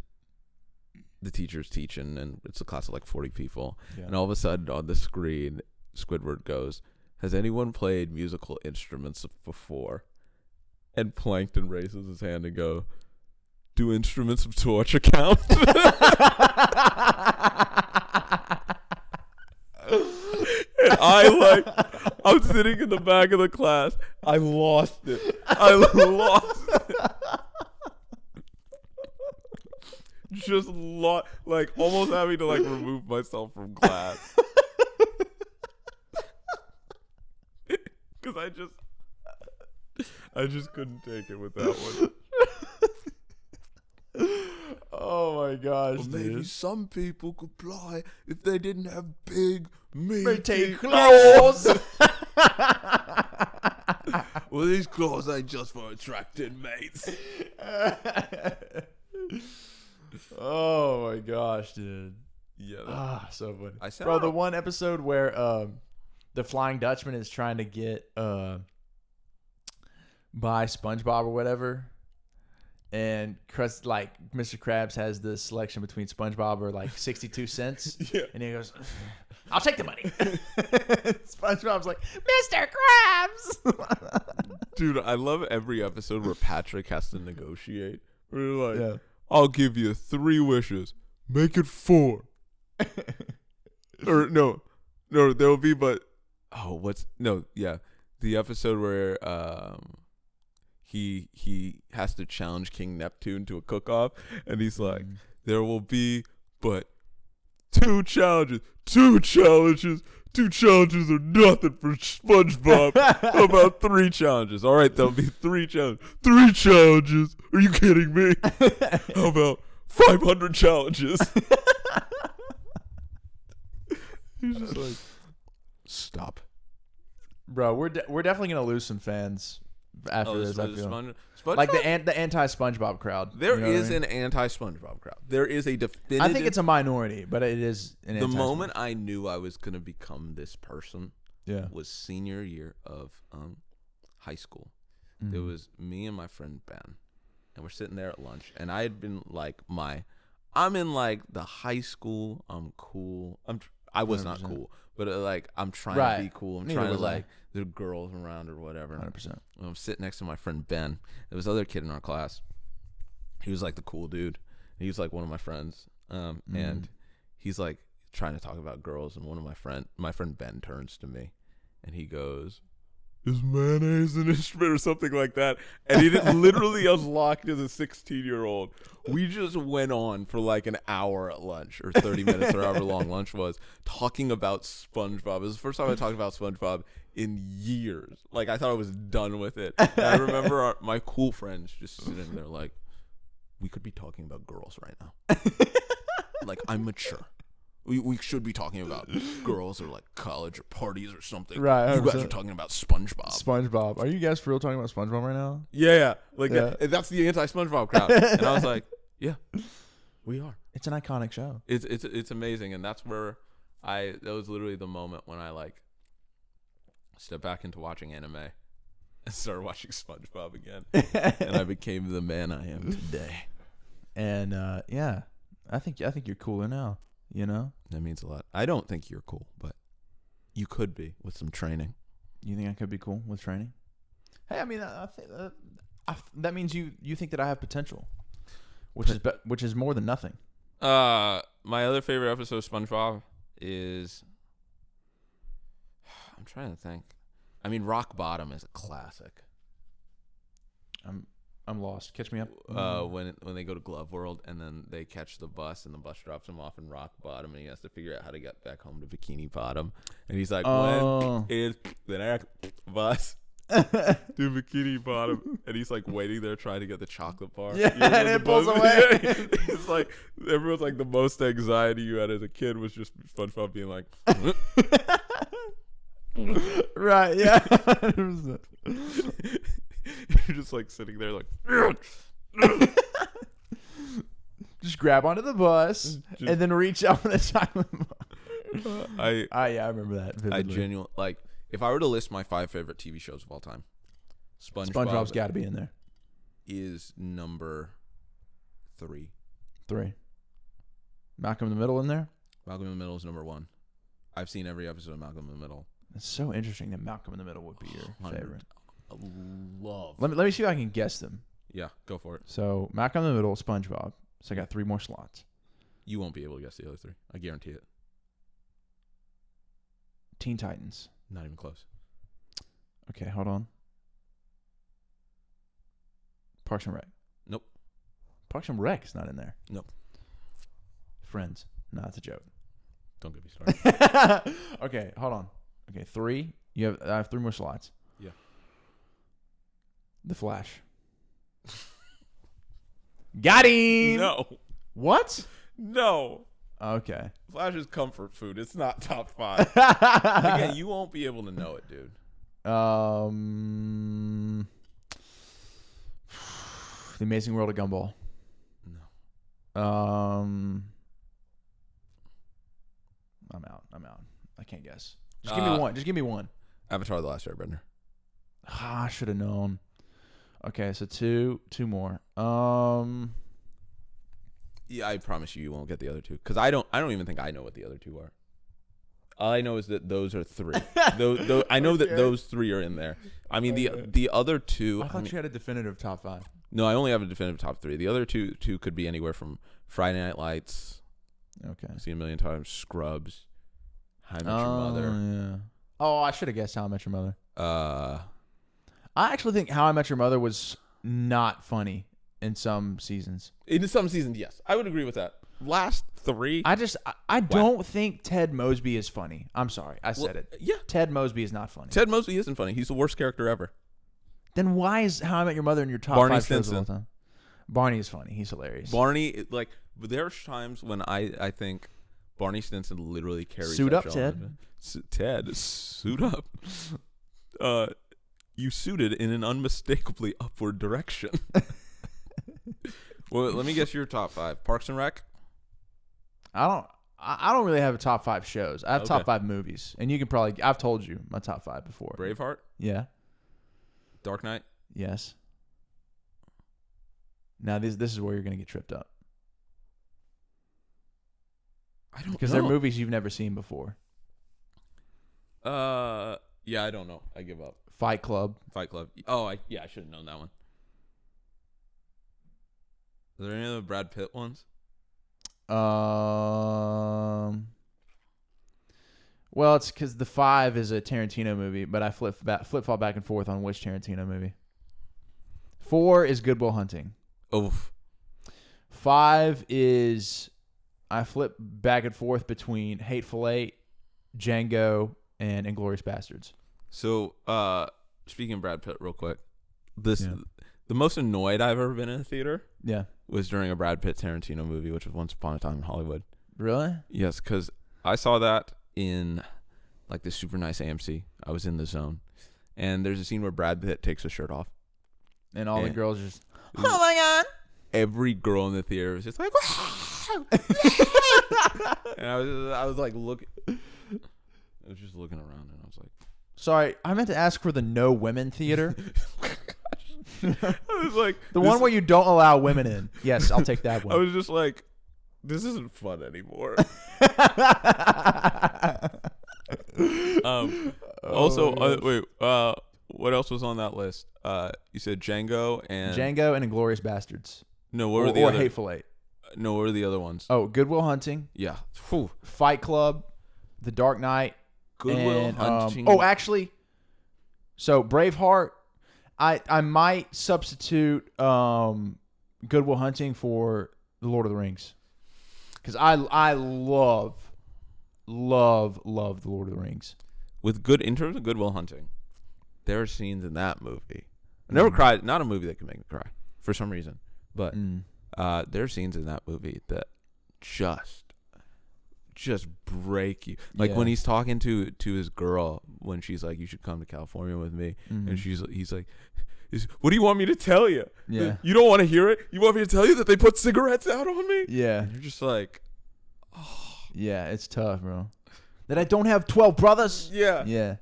the teacher's teaching, and it's a class of like 40 people, Yeah. and all of a sudden on the screen, Squidward goes, "Has anyone played musical instruments before?" And Plankton raises his hand and go, "Do instruments of torture count?" And I'm sitting in the back of the class. I lost it. Just like almost having to like remove myself from class. Because I just couldn't take it with that one. Oh my gosh, Well, dude. maybe some people could fly if they didn't have big meaty Meaty claws. Well, these claws ain't just for attracting mates. Oh my gosh, dude. Yeah. So funny. Bro, the one episode where the Flying Dutchman is trying to get by SpongeBob or whatever. And like Mr. Krabs has the selection between SpongeBob or like 62 cents. Yeah. And he goes, "I'll take the money." SpongeBob's like, "Mr. Krabs." Dude, I love every episode where Patrick has to negotiate. We're like, Yeah. "I'll give you 3 wishes. Make it 4." Or no, there'll be the episode where he has to challenge King Neptune to a cook-off, and he's like, "There will be but 2 challenges. 2 challenges. 2 challenges are nothing for SpongeBob. How about 3 challenges? All right, there'll be 3 challenges. 3 challenges? Are you kidding me? How about 500 challenges?" He's just like, "Stop." Bro, we're definitely gonna lose some fans after this. I feel SpongeBob? like the anti SpongeBob crowd. There you know is what I mean? an anti-SpongeBob crowd. There is a definitive. I think it's a minority, but it is an the moment I knew I was gonna become this person Yeah. was senior year of high school. Mm-hmm. It was me and my friend Ben, and we're sitting there at lunch, and I had been like I'm in like the high school. I'm cool. I was 100%. not cool, but like I'm trying Right. to be cool. I'm Neither trying to was I. like there are girls around or whatever. 100%. I'm sitting next to my friend Ben. There was other kid in our class. He was like the cool dude. He was like one of my friends. And he's like trying to talk about girls, and one of my friend Ben turns to me and he goes, "Is mayonnaise an instrument?" or something like that. And he literally unlocked as a 16-year-old. We just went on for like an hour at lunch, or 30 minutes, or however long lunch was, talking about SpongeBob. It was the first time I talked about SpongeBob in years. Like, I thought I was done with it. And I remember my cool friends just sitting there like, "We could be talking about girls right now." Like, I'm mature. We should be talking about girls or like college or parties or something. Right, You guys 100%. are talking about SpongeBob. SpongeBob. Are you guys for real talking about SpongeBob right now? Yeah. Like, Yeah. that's the anti-SpongeBob crowd. And I was like, yeah, we are. It's an iconic show. It's amazing. And that's where that was literally the moment when I like stepped back into watching anime and started watching SpongeBob again. And I became the man I am today. And yeah, I think you're cooler now. You know, That means a lot. I don't think you're cool, but you could be with some training. you think I could be cool with training? Hey, I mean, I think that means you think that I have potential, which is more than nothing. My other favorite episode of SpongeBob is, I'm trying to think. I mean, Rock Bottom is a classic. I'm lost. Catch me up. When they go to Glove World and then they catch the bus and the bus drops him off in Rock Bottom and he has to figure out how to get back home to Bikini Bottom, and he's like, "When is the next bus to Bikini Bottom?" And he's like waiting there trying to get the chocolate bar. Yeah, You know, and the it pulls bus- away. It's like everyone's like, the most anxiety you had as a kid was just SpongeBob being like, Right. Yeah. 100%. you're just like sitting there like, Just grab onto the bus and then reach out for the chocolate bar. I Yeah, I remember that vividly. genuinely like, if I were to list my 5 favorite TV shows of all time, SpongeBob's got to be in there. is number 3. 3. Malcolm in the Middle in there? Malcolm in the Middle is number 1. I've seen every episode of Malcolm in the Middle. It's so interesting that Malcolm in the Middle would be your favorite. I love. Let me see if I can guess them. Yeah, go for it. So Malcolm in the Middle, SpongeBob. So I got 3 more slots. You won't be able to guess the other 3. I guarantee it. Teen Titans. Not even close. Okay, hold on. Parks and Rec. Nope. Parks and Rec is not in there. Nope. Friends. No, that's a joke. Don't get me started. Okay, hold on. Okay, 3. I have 3 more slots. Yeah. The Flash. Got him. No. What? No. Okay. Flash is comfort food. It's not top 5. Again, you won't be able to know it, dude. The Amazing World of Gumball. No. I'm out. I can't guess. Just give me one. Just give me one. Avatar: The Last Airbender. I should have known. Okay, so two more. Yeah, I promise you won't get the other 2 because I don't even think I know what the other 2 are. All I know is that those are 3. those, I know that those 3 are in there. I mean, the other 2. I thought you had a definitive top 5. No, I only have a definitive top 3. The other two could be anywhere from Friday Night Lights. Okay. I've seen a million times. Scrubs. How I Met Your Mother. Yeah. Oh, I should have guessed How I Met Your Mother. I actually think How I Met Your Mother was not funny in some seasons. In some seasons, yes. I would agree with that. Last 3. I don't think Ted Mosby is funny. I'm sorry. I said it. Yeah. Ted Mosby is not funny. Ted Mosby isn't funny. He's the worst character ever. Then why is How I Met Your Mother in your top Barney 5 Stinson. shows all the time? Barney is funny. He's hilarious. Barney, like, there's times when I think Barney Stinson literally carries Suit that up, show. Ted. Ted, suit up. You suited in an unmistakably upward direction. Well, let me guess your top 5. Parks and Rec? I don't really have a top 5 shows. I have top Okay. 5 movies. And you can probably, I've told you my top 5 before. Braveheart? Yeah. Dark Knight? Yes. Now this is where you're going to get tripped up. I don't Because know. they're movies you've never seen before. Yeah, I don't know. I give up. Fight Club. Fight Club. Oh, I should have known that one. Are there any other Brad Pitt ones? Well, it's because the 5 is a Tarantino movie, but I flip-flop back and forth on which Tarantino movie. 4 is Good Will Hunting. Oof. 5 is I flip back and forth between Hateful Eight, Django, and Inglourious Bastards. So, speaking of Brad Pitt real quick, the most annoyed I've ever been in a theater was during a Brad Pitt Tarantino movie, which was Once Upon a Time in Hollywood. Really? Yes, because I saw that in like this super nice AMC. I was in the zone. And there's a scene where Brad Pitt takes his shirt off. And all the girls are just, oh my God. Every girl in the theater was just like, wow. And I was like, I was just looking around and I was like, sorry, I meant to ask for the no women theater. I was like, the one where you don't allow women in. Yes, I'll take that one. I was just like, this isn't fun anymore. Wait, what else was on that list? You said Django and Inglourious Bastards. No, what were the other? Hateful Eight. No, what were the other ones? Oh, Good Will Hunting. Yeah. Whew. Fight Club, The Dark Knight. Good Will Hunting. Actually, so Braveheart. I might substitute Good Will Hunting for The Lord of the Rings, because I love The Lord of the Rings. In terms of Good Will Hunting, there are scenes in that movie. I never cried. Not a movie that can make me cry for some reason, but there are scenes in that movie that just break you. Like when he's talking to his girl when she's like, "You should come to California with me," and he's like, "What do you want me to tell you? Yeah, you don't want to hear it. You want me to tell you that they put cigarettes out on me?" Yeah, and you're just like, oh, yeah, it's tough, bro. That I don't have 12 brothers. Yeah,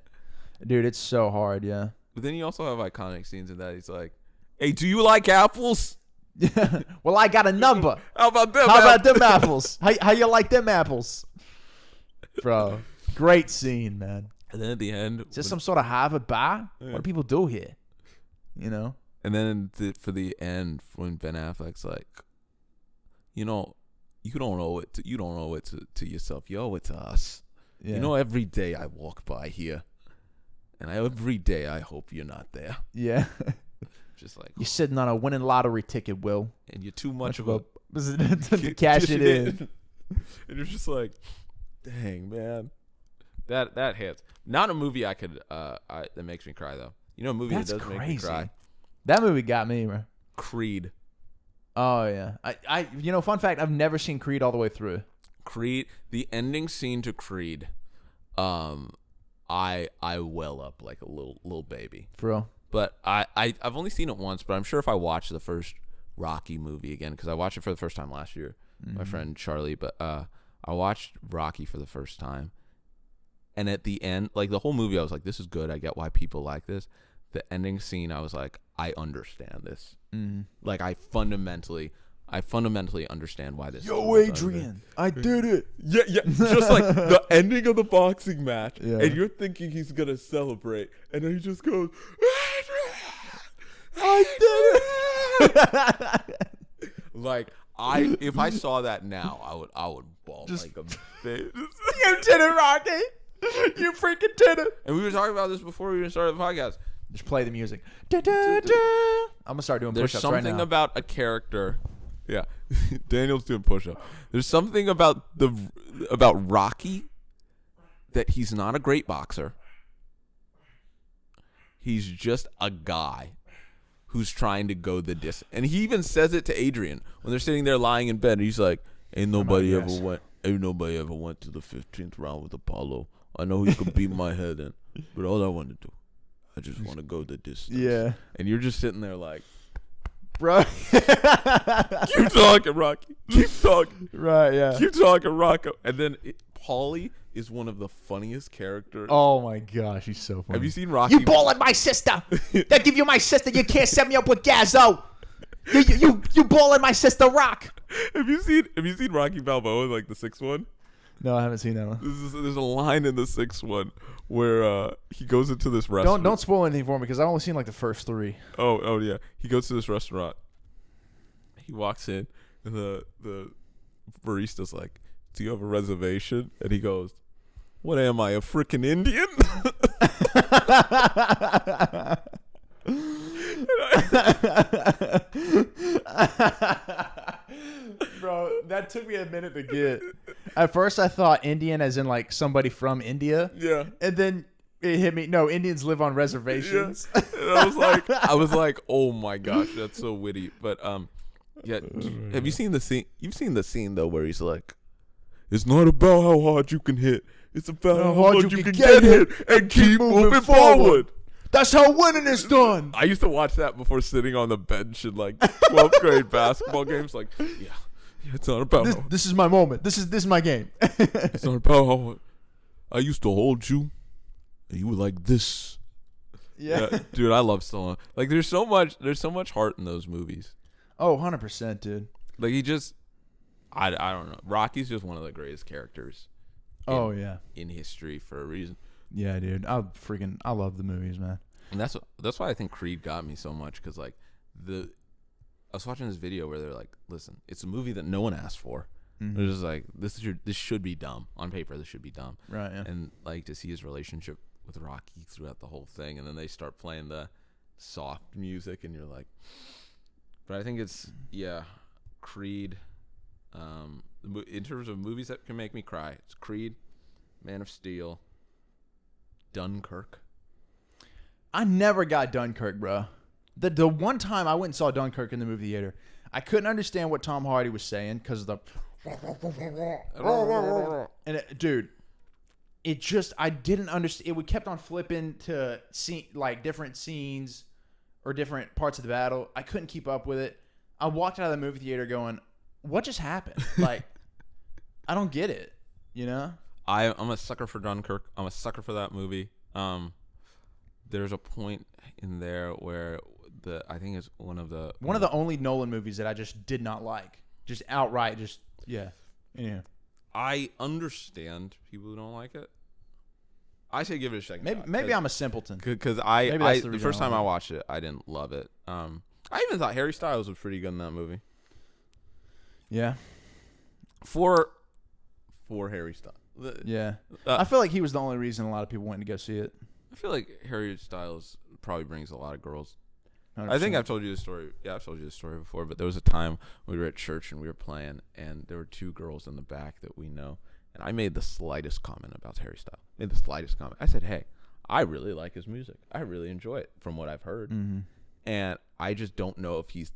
dude, it's so hard. Yeah, but then you also have iconic scenes in that. He's like, "Hey, do you like apples?" Well, I got a number. How about them? How about them apples? How you like them apples, bro? Great scene, man. And then at the end, is this some sort of Harvard bar? Yeah. What do people do here? You know. And then for the end, when Ben Affleck's like, you know, you don't owe it to yourself. You owe it to us. Yeah. You know, every day I walk by here, and every day I hope you're not there. Yeah. Just like you're sitting on a winning lottery ticket, Will, and you're too much of a to cash it in. And you're just like, dang, man, that hits. Not a movie I could that makes me cry though. You know, a movie that does make me cry. That movie got me, bro. Creed. Oh yeah, I you know, fun fact, I've never seen Creed all the way through. Creed, the ending scene to Creed, I well up like a little baby. For real. But I've only seen it once, but I'm sure if I watch the first Rocky movie again, because I watched it for the first time last year, my friend Charlie, but I watched Rocky for the first time, and at the end, like the whole movie, I was like, this is good. I get why people like this. The ending scene, I was like, I understand this. Like I fundamentally understand why this. Yo, Adrian, I did it. Yeah, just like the ending of the boxing match, and you're thinking he's gonna celebrate, and then he just goes, I did it. Like if I saw that now, I would bawl like a bitch. You did it, Rocky. You freaking did it. And we were talking about this before we even started the podcast. Just play the music. I'm gonna start doing push-ups right now. There's something about a character. Yeah, Daniel's doing push-ups. There's something about Rocky that he's not a great boxer. He's just a guy who's trying to go the distance. And he even says it to Adrian when they're sitting there lying in bed. He's like, Ain't nobody ever went to the 15th round with Apollo. I know he could beat my head in, but all I want to do, I just want to go the distance. Yeah. And you're just sitting there like, bro. Keep talking, Rocky. Keep talking. Right, yeah. Keep talking, Rocco. And then Paulie is one of the funniest characters. Oh my gosh, he's so funny. Have you seen Rocky? You balling my sister. They give you my sister. You can't set me up with Gazzo. You balling my sister, Rock. Have you seen Rocky Balboa, like the sixth one? No, I haven't seen that one. There's a line in the sixth one where he goes into this restaurant. Don't spoil anything for me because I've only seen like the first three. Oh yeah. He goes to this restaurant. He walks in and the barista's like, "Do you have a reservation?" And he goes, "What am I, a freaking Indian?" Bro, that took me a minute to get. At first, I thought Indian as in like somebody from India. Yeah. And then it hit me. No, Indians live on reservations. Yeah. And I was like, oh my gosh, that's so witty. But yeah. Have you seen the scene? You've seen the scene though where he's like, "It's not about how hard you can hit. It's about how hard you can get hit and keep moving forward." That's how winning is done. I used to watch that before sitting on the bench in like 12th grade basketball games. Like, yeah, it's not about this is my moment. This is my game. It's not about how I used to hold you, and you were like this. Yeah, dude, I love Stallone. Like, there's so much heart in those movies. Oh, 100%, dude. Like, he just, I don't know. Rocky's just one of the greatest characters. In history for a reason. Yeah, dude. I love the movies, man. And that's why I think Creed got me so much, because like I was watching this video where they're like, listen, it's a movie that no one asked for. Mm-hmm. They're just like, this should be dumb on paper. This should be dumb, right? Yeah. And like to see his relationship with Rocky throughout the whole thing, and then they start playing the soft music, and you're like, but I think it's Creed. In terms of movies that can make me cry, it's Creed, Man of Steel, Dunkirk. I never got Dunkirk, bro. The one time I went and saw Dunkirk in the movie theater, I couldn't understand what Tom Hardy was saying because of the and dude, it just, I didn't understand. It kept on flipping to different scenes or different parts of the battle. I couldn't keep up with it. I walked out of the movie theater going, what just happened? Like, I don't get it, you know? I'm a sucker for Dunkirk. I'm a sucker for that movie. There's a point in there where I think it's one of the only Nolan movies that I just did not like. Just outright, yeah. I understand people who don't like it. I say give it a second. Maybe I'm a simpleton. Because the first time I watched it, I didn't love it. I even thought Harry Styles was pretty good in that movie. Yeah. For Harry Styles. Yeah. I feel like he was the only reason a lot of people went to go see it. I feel like Harry Styles probably brings a lot of girls. 100%. I think I've told you this story. Yeah, I've told you this story before. But there was a time we were at church and we were playing, and there were two girls in the back that we know. And I made the slightest comment about Harry Styles. I said, hey, I really like his music. I really enjoy it from what I've heard. Mm-hmm. And I just don't know if he's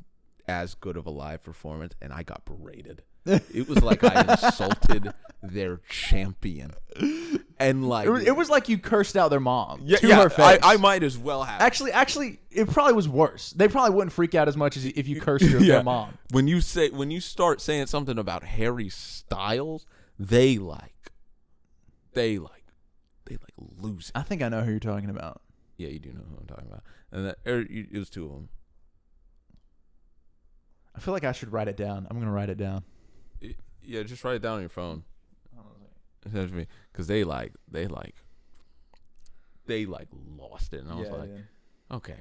as good of a live performance. And I got berated. It was like I insulted their champion. And like it was like you cursed out their mom. Yeah, to her face. I might as well have. Actually, it probably was worse. They probably wouldn't freak out as much as if you cursed their mom. When you start saying something about Harry Styles, they lose it. I think I know who you're talking about. Yeah, you do know who I'm talking about. And it was two of them. I feel like I should write it down. I'm gonna write it down. Yeah, just write it down on your phone. Because they lost it, and I was okay,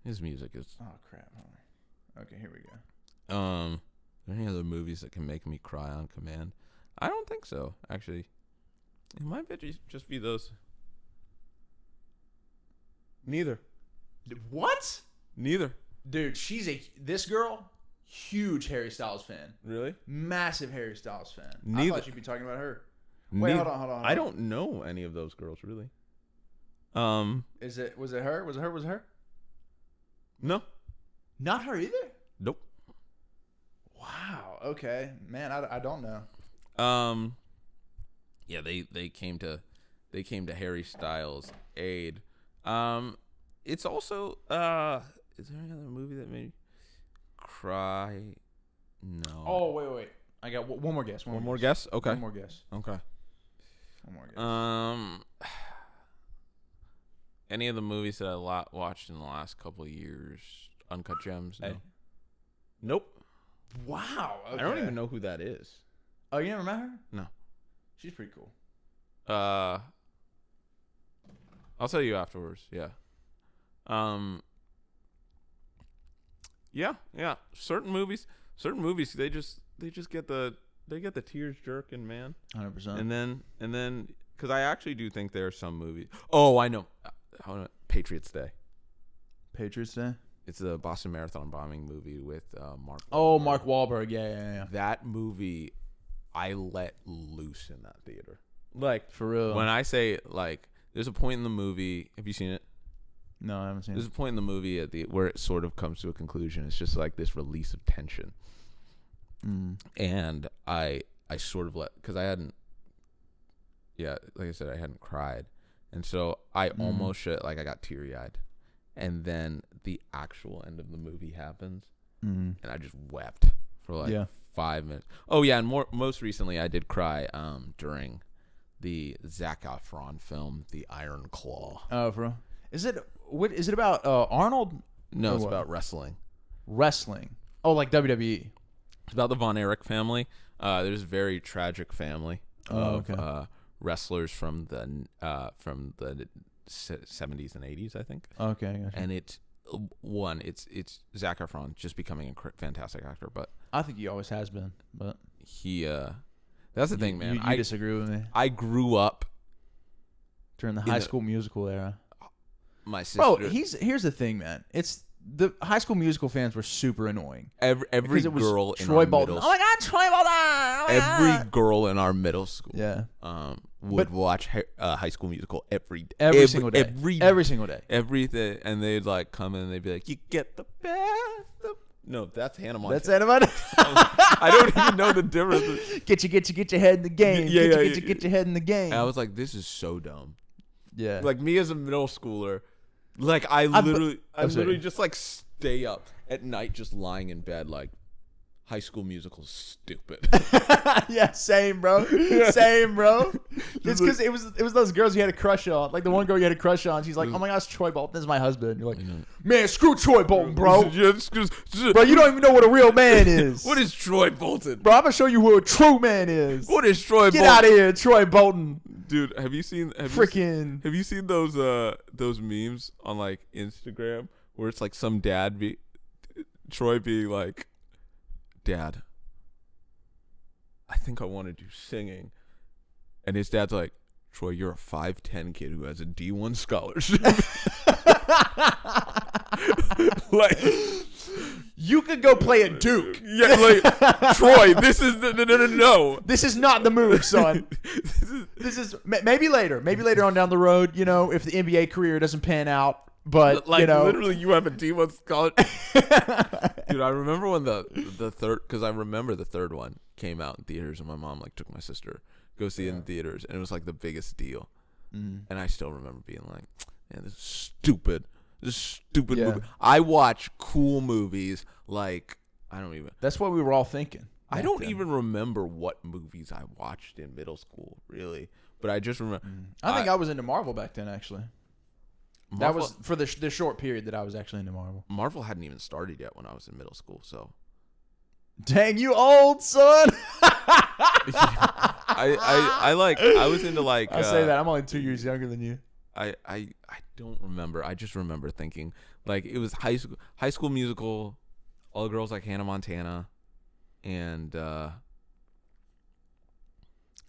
his music is. Oh crap! Okay, here we go. Are there any other movies that can make me cry on command? I don't think so. Actually, it might just be those. Neither. What? Neither. Dude, this girl, huge Harry Styles fan. Really? Massive Harry Styles fan. Neither. I thought you'd be talking about her. Wait, hold on. I don't know any of those girls really. Was it her? Was it her? No. Not her either? Nope. Wow. Okay. Man, I don't know. Yeah, they came to Harry Styles' aid. It's also is there any other movie that made me cry? No. Oh, wait. I got one more guess. One more guess? Okay. One more guess. Okay. One more guess. Any of the movies that I watched in the last couple of years? Uncut Gems? No. Hey. Nope. Wow. Okay. I don't even know who that is. Oh, you never met her? No. She's pretty cool. I'll tell you afterwards. Yeah. Yeah. Certain movies, they just get the tears jerking, man. 100%. And then, because I actually do think there are some movies. Oh, I know. Patriots Day. Patriots Day. It's the Boston Marathon bombing movie with Mark. Oh, Mark Wahlberg. Yeah. That movie, I let loose in that theater. Like, for real. When I say, like, there's a point in the movie. Have you seen it? No, I haven't seen There's a point in the movie where it sort of comes to a conclusion. It's just like this release of tension. And I sort of because I hadn't, like I said, I hadn't cried. And so I almost shit, like I got teary eyed. And then the actual end of the movie happens. And I just wept for like 5 minutes. Oh yeah. And most recently I did cry during the Zac Efron film, The Iron Claw. Oh, bro. Is it about Arnold? No, it's about wrestling. Wrestling. Oh, like WWE. It's about the Von Erich family. There's a very tragic family of wrestlers from the 70s and 80s, I think. Okay, I gotcha. And it's Zac Efron just becoming a fantastic actor, but I think he always has been. But he that's the thing, man. You disagree with me? I grew up during the High School Musical era. My sister. Bro, here's the thing, man. It's the High School Musical fans were super annoying. Every girl in Troy our Bolton. middle. Oh my God, Troy Bolton! Oh my every God. girl in our middle school. Yeah. Would watch High School Musical every single day. Every single day. Everything, and they'd like come in and they'd be like, "You get the best." No, that's Hannah Montana. That's Hannah Montana. I don't even know the difference. Get your head in the game. Get your head in the game. And I was like, this is so dumb. Yeah. Like me as a middle schooler, like I literally just like stay up at night, just lying in bed, like High School Musical's stupid. Yeah, same, bro. Same, bro. It's because it was those girls you had a crush on. Like the one girl you had a crush on. She's like, oh my gosh, Troy Bolton is my husband. You're like, man, screw Troy Bolton, bro. Bro, you don't even know what a real man is. What is Troy Bolton? Bro, I'm gonna show you who a true man is. What is Troy Bolton? Get out of here, Troy Bolton. Dude, have you seen have you seen those memes on like Instagram where it's like some Troy being like, Dad, I think I want to do singing. And his dad's like, Troy, you're a 5'10" kid who has a D1 scholarship. Like, you could go play at Duke. Yeah, like, Troy, this is no. This is not the move, son. This is maybe later. Maybe later on down the road, you know, if the NBA career doesn't pan out. But, like, you know, literally, you have a D1 scholarship. Dude, I remember when the third, because I remember the third one came out in theaters, and my mom like took my sister to go see it in theaters, and it was like the biggest deal. And I still remember being like, man, this is stupid. This is stupid movie. I watch cool movies like, I don't even. That's what we were all thinking. I don't even remember what movies I watched in middle school, really. But I just remember. I think I was into Marvel back then, actually. That was for the short period that I was actually into Marvel. Marvel hadn't even started yet when I was in middle school, so. Dang, you old, son. I was into like. I say that I'm only 2 years younger than you. I don't remember. I just remember thinking like it was High School Musical, All the Girls Like Hannah Montana, and I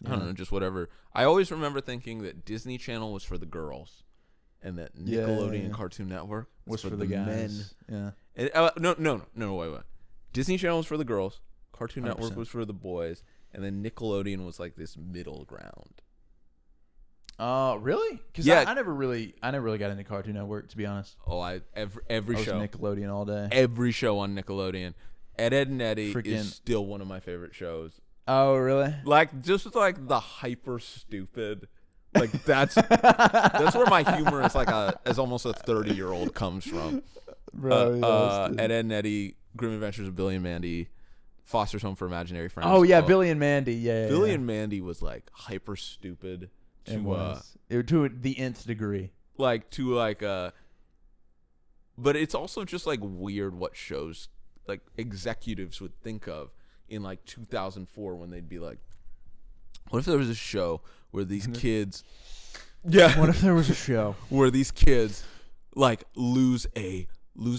don't know, just whatever. I always remember thinking that Disney Channel was for the girls. And that Nickelodeon Cartoon Network was for the guys. Men. Yeah. And, no, wait. Disney Channel was for the girls. Cartoon 100%. Network was for the boys. And then Nickelodeon was like this middle ground. Really? Because I never really got into Cartoon Network, to be honest. Oh, every show. Nickelodeon all day. Every show on Nickelodeon. Ed, and Eddie is still one of my favorite shows. Oh, really? Like just like the hyper stupid. Like that's where my humor is like as almost a 30-year-old comes from. Bro, Ed, and Eddie, Grim Adventures of Billy and Mandy, Foster's Home for Imaginary Friends. Oh yeah, Billy and Mandy. Yeah. Billy and Mandy was like hyper stupid to the nth degree. Like to like but it's also just like weird what shows like executives would think of in like 2004 when they'd be like, what if there was a show where these kids what if there was a show where these kids like lose a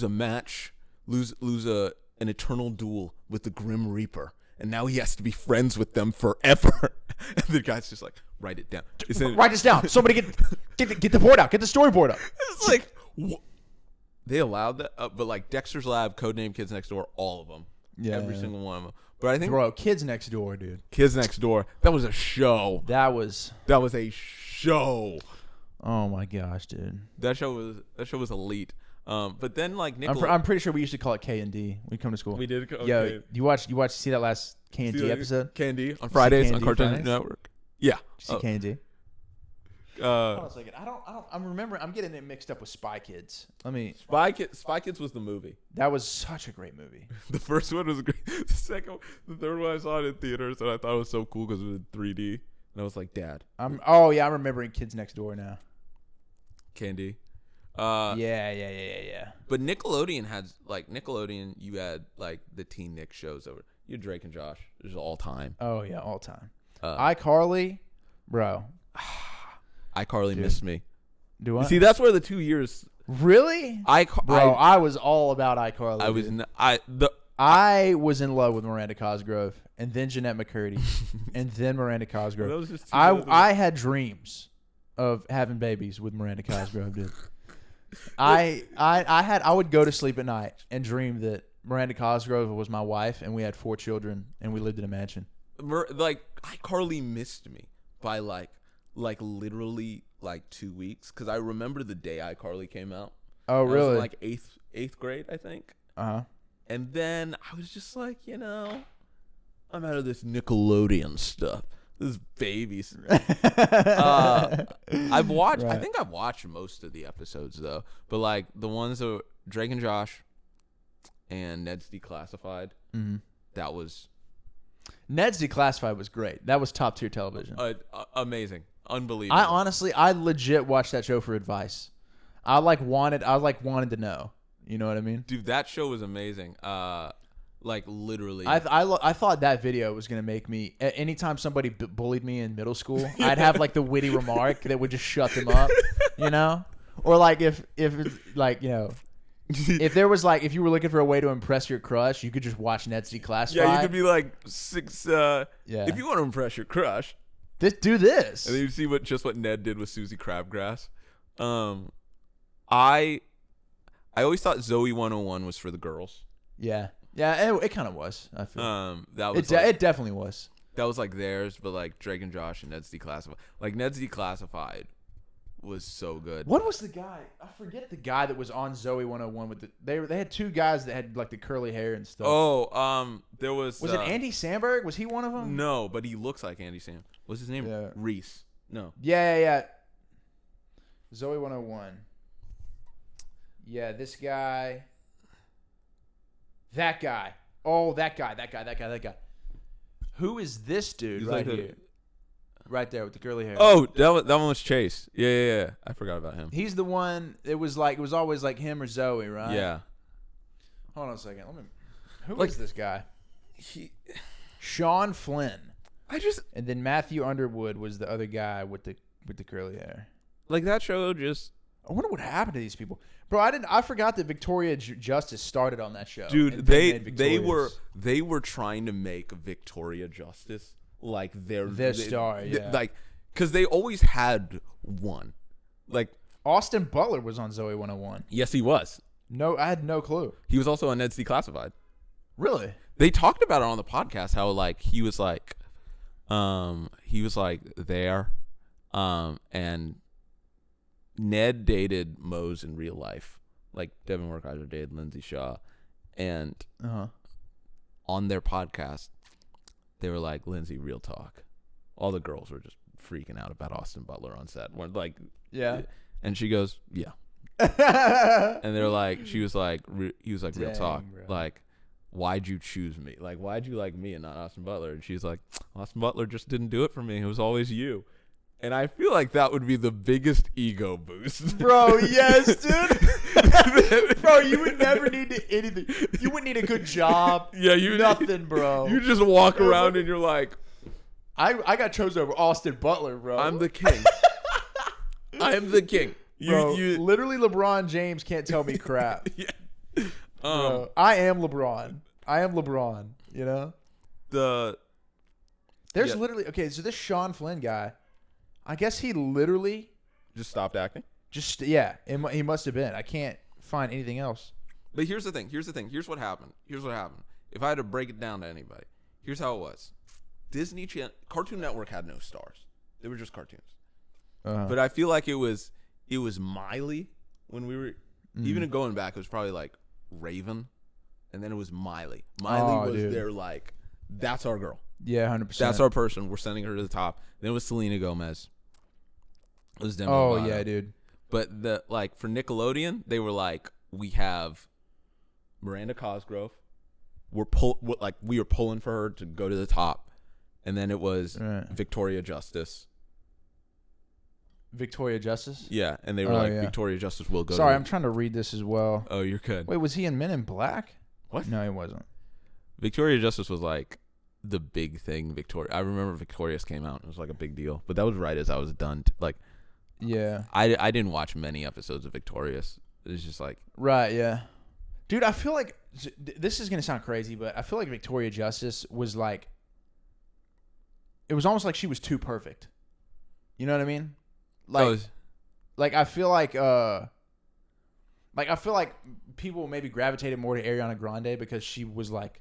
match, lose an eternal duel with the Grim Reaper, and now he has to be friends with them forever. And the guy's just like, write it down. Write this down. Somebody get the board out. Get the storyboard up. It's like they allowed that, but like Dexter's Lab, Codename Kids Next Door, all of them, every single one of them. But I think, bro, Kids Next Door, dude. Kids Next Door. That was a show. That was a show. Oh my gosh, dude. That show was elite. But then like I'm pretty sure we used to call it K&D when we come to school. We did. Okay. Yo, you see that last K&D episode? K&D on Fridays on Cartoon Network. Yeah. Did you see K&D? Hold on a second. I'm getting it mixed up with Spy Kids. Spy Kids was the movie. That was such a great movie. The first one was great. The third one I saw it in theaters, and I thought it was so cool because it was in 3D. And I was like, Dad. I'm remembering Kids Next Door now. Candy. Yeah. But Nickelodeon you had like the Teen Nick shows over. You had Drake and Josh. It was all time. Oh yeah, all time. iCarly, bro. iCarly missed me. Do I? See, that's where the 2 years. Really? I was all about iCarly. I was in love with Miranda Cosgrove, and then Jeanette McCurdy, and then Miranda Cosgrove. That was just I had dreams of having babies with Miranda Cosgrove, dude. I would go to sleep at night and dream that Miranda Cosgrove was my wife, and we had 4 children, and we lived in a mansion. Like iCarly missed me by like literally like 2 weeks, because I remember the day iCarly came out. Oh, really? I was in like eighth grade, I think. And then I was just like, I'm out of this Nickelodeon stuff. This babies. I've watched. Right. I think I've watched most of the episodes though, but like the ones that Drake and Josh and Ned's Declassified. Mm-hmm. that was Ned's Declassified was great. That was top tier television. Amazing, unbelievable. I legit watched that show for advice. I wanted to know. You know what I mean? Dude, that show was amazing. Like literally. I thought that video was gonna make me. Anytime somebody bullied me in middle school, I'd have like the witty remark that would just shut them up. You know, or like if it's like, you know. If there was like, if you were looking for a way to impress your crush, you could just watch Ned's Declassified. Yeah, you could be like six. Yeah. If you want to impress your crush, do this. And then you see what Ned did with Susie Crabgrass. I always thought Zoe 101 was for the girls. Yeah, it kind of was. I feel that was it definitely was. That was like theirs, but like Drake and Josh and Ned's Declassified. Like Ned's Declassified was so good. What was the guy? I forget the guy that was on Zoe 101 with they had two guys that had like the curly hair and stuff. Oh, there was. Was it Andy Samberg? Was he one of them? No, but he looks like Andy Sam. What's his name? Yeah. Reese. No. Yeah. Zoe 101. Yeah, this guy. That guy. Oh, that guy. Who is this dude right here? Right there with the curly hair. Oh, that one was Chase. Yeah. I forgot about him. He's the one. It was always like him or Zoe, right? Yeah. Hold on a second. Who is this guy? Sean Flynn. And then Matthew Underwood was the other guy with the curly hair. Like that show just. I wonder what happened to these people, bro. I forgot that Victoria Justice started on that show. Dude, they were trying to make Victoria Justice like their star, yeah. Like, because they always had one. Like Austin Butler was on Zoe 101. Yes, he was. No, I had no clue. He was also on Ned's Declassified. Really? They talked about it on the podcast how like he was like there, and Ned dated Mose in real life, like Devin Werkheiser dated Lindsay Shaw, and on their podcast, they were like, Lindsay, real talk. All the girls were just freaking out about Austin Butler on set. We're like, yeah, and she goes, yeah, and they're like, he was like, real talk, bro. Like, why'd you choose me? Like, why'd you like me and not Austin Butler? And she's like, Austin Butler just didn't do it for me. It was always you. And I feel like that would be the biggest ego boost. Bro, yes, dude. Bro, you would never need anything. You wouldn't need a good job. Yeah, nothing, bro. You just walk around and you're like, I got chosen over Austin Butler, bro. I'm the king. I am the king. Bro, literally LeBron James can't tell me crap. Yeah. Bro, I am LeBron. You know? There's literally, okay, so this Sean Flynn guy, I guess he literally just stopped acting. He must have been. I can't find anything else. But here's the thing. Here's what happened. If I had to break it down to anybody, here's how it was. Cartoon Network had no stars. They were just cartoons. But I feel like it was Miley when we were even going back. It was probably like Raven, and then it was Miley. Miley was their like, that's our girl. Yeah, 100%. That's our person. We're sending her to the top. Then it was Selena Gomez. It was Demi Lovato. Yeah, dude. But for Nickelodeon, they were like, we have Miranda Cosgrove. We were pulling for her to go to the top, and then it was Victoria Justice. Victoria Justice? Yeah, and they were Victoria Justice will go. Sorry, I'm trying to read this as well. Oh, you're good. Wait, was he in Men in Black? What? No, he wasn't. Victoria Justice was like the big thing. I remember Victorious came out. It was like a big deal. But that was right as I was done. I didn't watch many episodes of Victorious. It was just like, right, yeah. Dude, I feel like this is gonna sound crazy, but I feel like Victoria Justice was like, it was almost like she was too perfect. You know what I mean? I feel like people maybe gravitated more to Ariana Grande because she was like,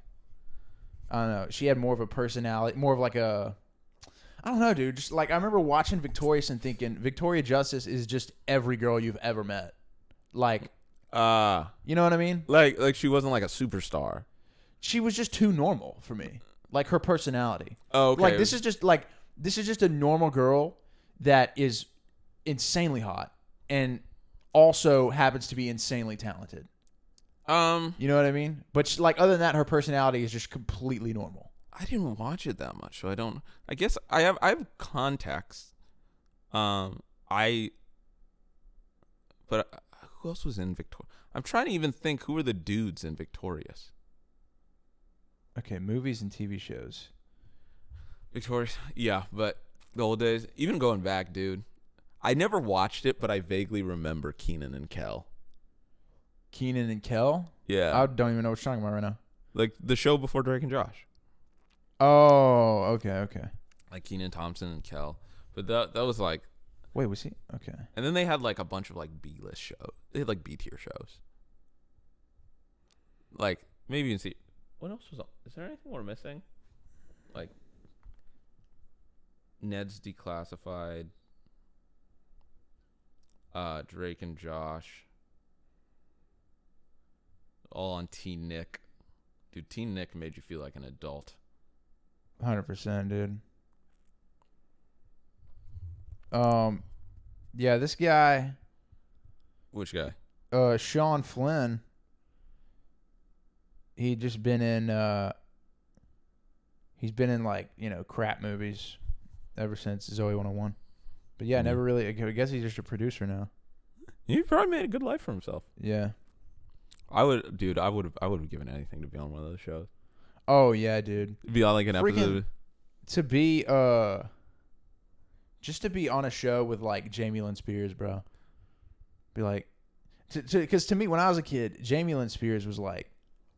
I don't know, she had more of a personality, more of like a, I don't know, dude. Just like, I remember watching Victorious and thinking Victoria Justice is just every girl you've ever met. Like, you know what I mean? Like she wasn't like a superstar. She was just too normal for me. Like her personality. Oh, okay. Like this is just a normal girl that is insanely hot and also happens to be insanely talented. You know what I mean? But like other than that, her personality is just completely normal. I didn't watch it that much, so I don't. I guess I have context. But who else was in Victorious? I'm trying to even think who were the dudes in Victorious. Okay, movies and TV shows. Victorious, yeah, but the old days, even going back, dude. I never watched it, but I vaguely remember Kenan and Kel. Kenan and Kel? Yeah. I don't even know what you're talking about right now. Like the show before Drake and Josh. Oh, okay. Like Kenan Thompson and Kel. But that was like... Wait, was he? Okay. And then they had like a bunch of like B-list shows. They had like B-tier shows. Like, maybe you can see... What else was on? Is there anything we're missing? Like, Ned's Declassified. Drake and Josh. All on Teen Nick. Dude, Teen Nick made you feel like an adult. 100%, dude. Yeah, this guy. Which guy? Sean Flynn. He's been in like, crap movies ever since Zoe 101. But yeah, never really. I guess he's just a producer now. He probably made a good life for himself. Yeah. I would have given anything to be on one of those shows. Oh yeah, dude. Be on like an episode. To be just to be on a show with like Jamie Lynn Spears, bro. Be like, because to me when I was a kid, Jamie Lynn Spears was like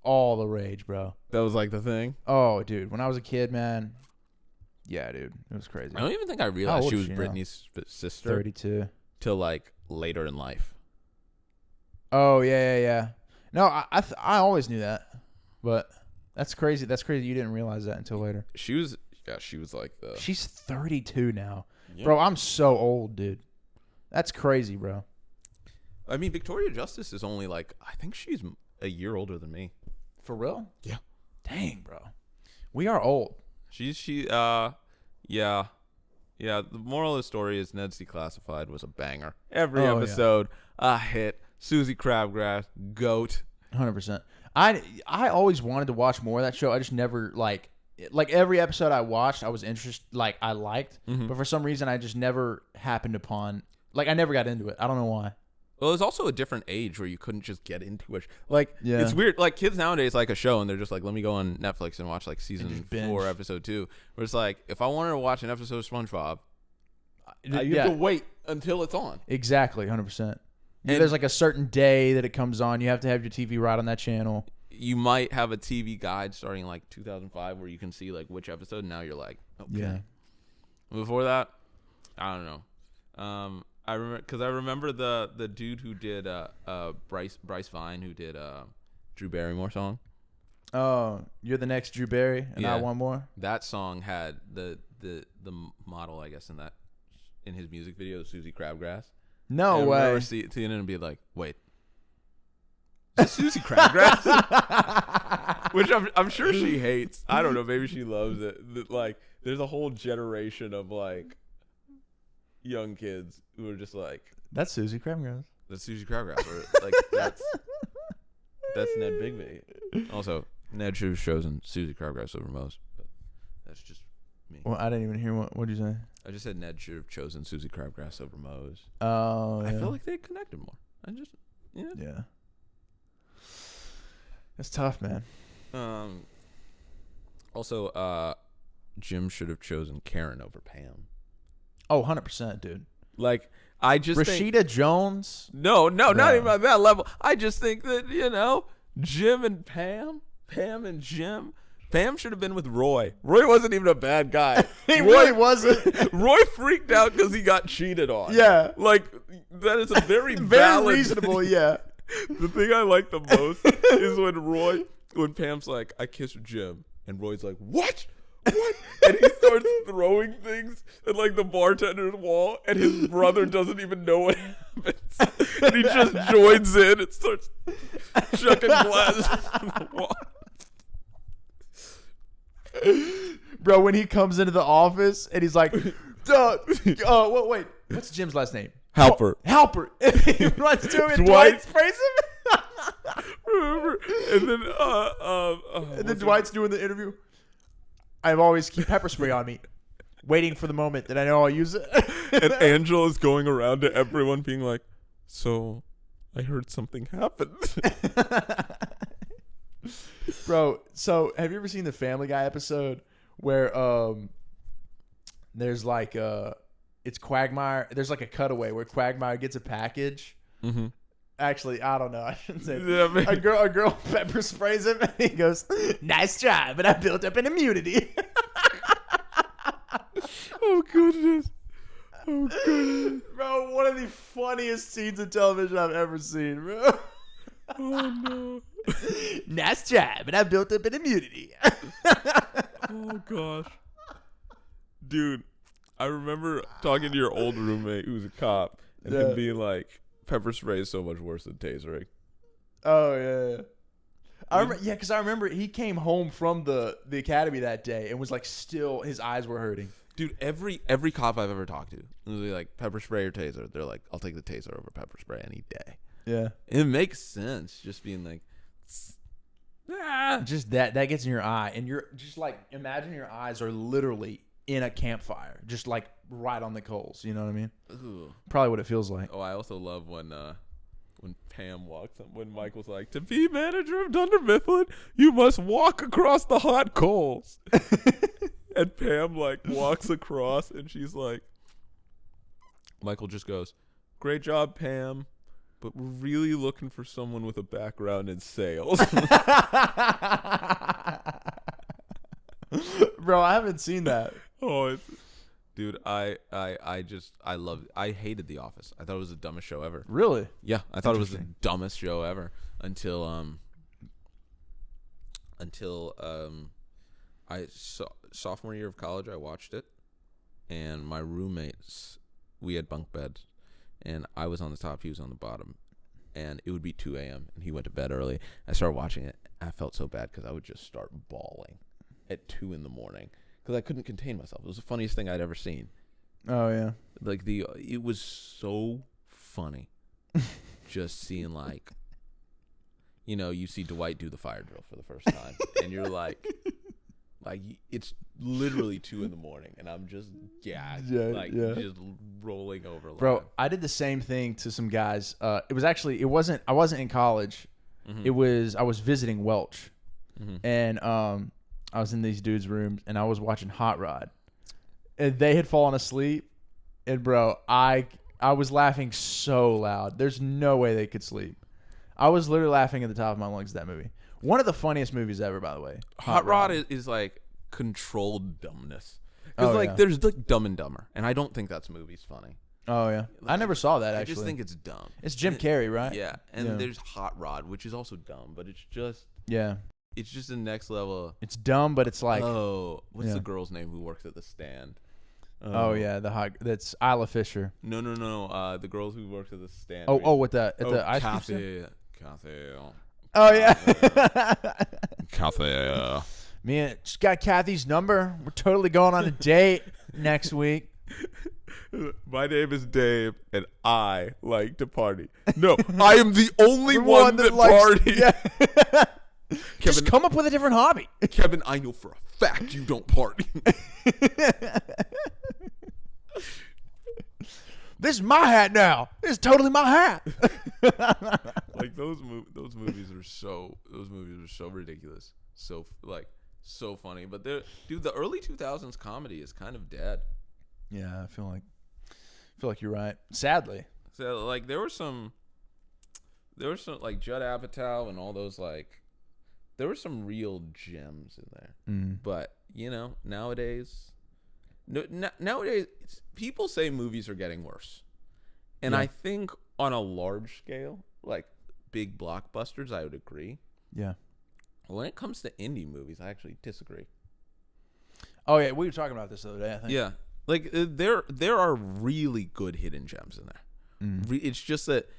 all the rage, bro. That was like the thing. Oh, dude, when I was a kid, man. Yeah, dude, it was crazy. I don't even think I realized she was Britney's sister. 32. Till like later in life. Oh yeah. No, I always knew that, but that's crazy. That's crazy. You didn't realize that until later. She was like the. She's 32 now, bro. I'm so old, dude. That's crazy, bro. I mean, Victoria Justice is only like, I think she's a year older than me. For real? Yeah. Dang, bro. We are old. Yeah. The moral of the story is Ned's Declassified was a banger. Every episode, a hit. Susie Crabgrass, GOAT. 100%. I always wanted to watch more of that show. I just never, like every episode I watched, I was interested, like, I liked. Mm-hmm. But for some reason, I just never happened upon, like, I never got into it. I don't know why. Well, it's also a different age where you couldn't just get into it. Like, it's weird. Like, kids nowadays like a show, and they're just like, let me go on Netflix and watch, like, season 4, episode 2. Where it's like, if I wanted to watch an episode of SpongeBob, you have to wait until it's on. Exactly, 100%. And there's like a certain day that it comes on. You have to have your TV right on that channel. You might have a TV guide starting in like 2005 where you can see like which episode. And now you're like, okay. Yeah. Before that, I don't know. I remember the dude who did Bryce Vine who did Drew Barrymore song. Oh, you're the next Drew Barry, and I want more. That song had the model, I guess, in his music video, Susie Crabgrass. No way. I remember seeing it and be like, wait, is Susie Crabgrass? Which I'm sure she hates. I don't know. Maybe she loves it. Like, there's a whole generation of like young kids who are just like, that's Susie Crabgrass. That's Susie Crabgrass. Or, like that's Ned Bigby. Also, Ned should have chosen Susie Crabgrass over most. But that's just me. Well, I didn't even hear what did you say? I just said Ned should have chosen Susie Crabgrass over Mose. Oh, yeah. I feel like they connected more. Yeah. It's tough, man. Also, Jim should have chosen Karen over Pam. Oh, 100%, dude. Like, I just Rashida Jones? No, not even at that level. I just think that, Jim and Pam and Jim. Pam should have been with Roy. Roy wasn't even a bad guy. He really wasn't. Roy freaked out because he got cheated on. Yeah. Like, that is a very very reasonable, yeah. The thing I like the most is when Pam's like, I kissed Jim. And Roy's like, what? And he starts throwing things at like the bartender's wall, and his brother doesn't even know what happens. And he just joins in and starts chucking glasses on the wall. Bro, when he comes into the office and he's like, wait, what's Jim's last name? Halpert. Halpert. He runs to him and Dwight sprays him. And then and then Dwight's doing the interview. I've always keep pepper spray on me, waiting for the moment that I know I'll use it. And Angela is going around to everyone being like, so I heard something happened. Bro, so have you ever seen the Family Guy episode where there's like it's Quagmire, there's like a cutaway where Quagmire gets a package. Mm-hmm. Actually, I don't know. I shouldn't say it. Yeah, a girl pepper sprays him and he goes, "Nice try, but I built up an immunity." Oh goodness. Oh goodness. Bro, one of the funniest scenes of television I've ever seen, bro. Oh no. Nice try, but I built up an immunity. Oh gosh. Dude, I remember talking to your old roommate who's a cop and him being like, pepper spray is so much worse than tasering. Oh yeah. I remember, because I remember he came home from the academy that day and was like, still his eyes were hurting. Dude, every cop I've ever talked to, was like pepper spray or taser. They're like, I'll take the taser over pepper spray any day. Yeah, it makes sense. Just being like, just that gets in your eye, and you're just like, imagine your eyes are literally in a campfire, just like right on the coals. You know what I mean? Ooh. Probably what it feels like. Oh, I also love when Pam walks up, when Michael's like, to be manager of Dunder Mifflin, you must walk across the hot coals. And Pam like walks across and she's like, Michael just goes, great job, Pam, but we're really looking for someone with a background in sales. Bro, I haven't seen that. Oh, dude, I love it. I hated The Office. I thought it was the dumbest show ever. Really? Yeah, I thought it was the dumbest show ever until sophomore year of college. I watched it, and my roommates, we had bunk beds, and I was on the top, he was on the bottom, and it would be 2 a.m. and he went to bed early. I started watching it. I felt so bad because I would just start bawling at 2 a.m. because I couldn't contain myself. It was the funniest thing I'd ever seen. Oh yeah, like it was so funny, just seeing like, you see Dwight do the fire drill for the first time, and you're like it's literally 2 a.m. and I'm just gagged, just rolling over. Bro, I did the same thing to some guys. I wasn't in college. Mm-hmm. I was visiting Welch, mm-hmm. and I was in these dudes' rooms and I was watching Hot Rod, and they had fallen asleep, and bro, I was laughing so loud. There's no way they could sleep. I was literally laughing at the top of my lungs at that movie. One of the funniest movies ever, by the way. Hot Rod is like controlled dumbness. Because there's like Dumb and Dumber, and I don't think that's movie's funny. Oh yeah, I never saw that. Actually, I just think it's dumb. It's Jim Carrey, right? Yeah, and there's Hot Rod, which is also dumb, but it's just it's just the next level. It's dumb, but it's like what's the girl's name who works at the stand? That's Isla Fisher. No, the girl who works at the stand. With the ice cream. Kathy. Oh yeah. Kathy. Man, just got Kathy's number. We're totally going on a date next week. My name is Dave, and I like to party. No, I am the only one that parties. Yeah. Just come up with a different hobby. Kevin, I know for a fact you don't party. This is my hat now. This is totally my hat. Like those movies are so ridiculous. So funny. But the early 2000s comedy is kind of dead. Yeah, I feel like you're right. Sadly. So like there were some like Judd Apatow and all those, like there were some real gems in there. Mm. But nowadays people say movies are getting worse. And I think on a large scale, like big blockbusters, I would agree. Yeah. When it comes to indie movies, I actually disagree. Oh yeah, we were talking about this the other day, I think. Yeah. Like there are really good hidden gems in there. Mm. It's just that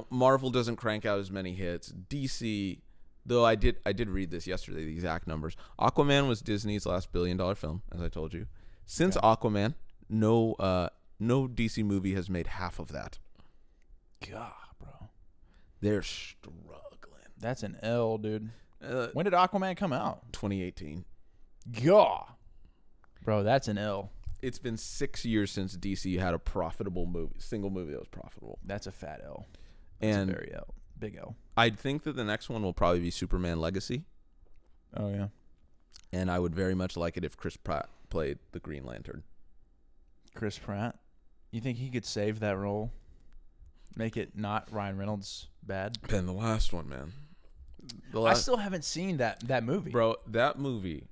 Marvel doesn't crank out as many hits. DC, though, I did read this yesterday, the exact numbers. Aquaman was Disney's last $1 billion film, as I told you. Since Aquaman, no DC movie has made half of that. God, bro, they're struggling. That's an L, dude. When did Aquaman come out? 2018. Gah. Bro, that's an L. It's been 6 years since DC had a profitable single movie that was profitable. That's a fat L. That's a very L. Big L. I think that the next one will probably be Superman Legacy. Oh, yeah. And I would very much like it if Chris Pratt played the Green Lantern. Chris Pratt? You think he could save that role? Make it not Ryan Reynolds bad? And the last one, man. I still haven't seen that movie. Bro, that movie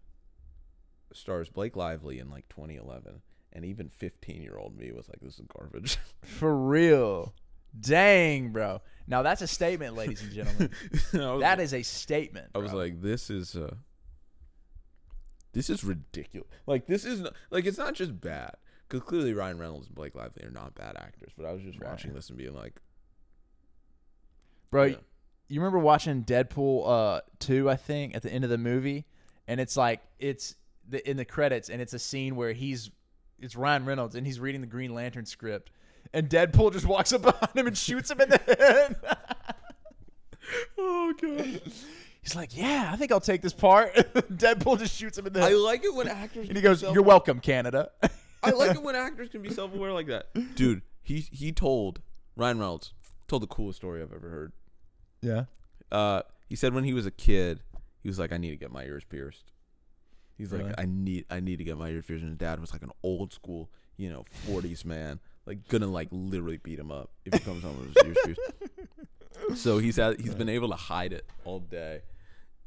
stars Blake Lively in like 2011. And even 15-year-old me was like, this is garbage. For real. Dang, bro. Now that's a statement, ladies and gentlemen. That is a statement, bro. I was like, this is ridiculous. Like, this is like, it's not just bad. Because clearly Ryan Reynolds and Blake Lively are not bad actors. But I was just watching this and being like, bro, you remember watching Deadpool 2, I think, at the end of the movie? And it's like, in the credits, and it's a scene where it's Ryan Reynolds, and he's reading the Green Lantern script. And Deadpool just walks up behind him and shoots him in the head. Oh, God. He's like, yeah, I think I'll take this part. Deadpool just shoots him in the head. I like it when actors... And he goes, you're welcome, Canada. I like it when actors can be self-aware like that. Dude, Ryan Reynolds told the coolest story I've ever heard. Yeah. He said when he was a kid, he was like, I need to get my ears pierced. He's like, I need to get my ears pierced. And his dad was like an old school, 40s man. Like, gonna, like, literally beat him up if he comes home with his ears pierced. So he's been able to hide it all day.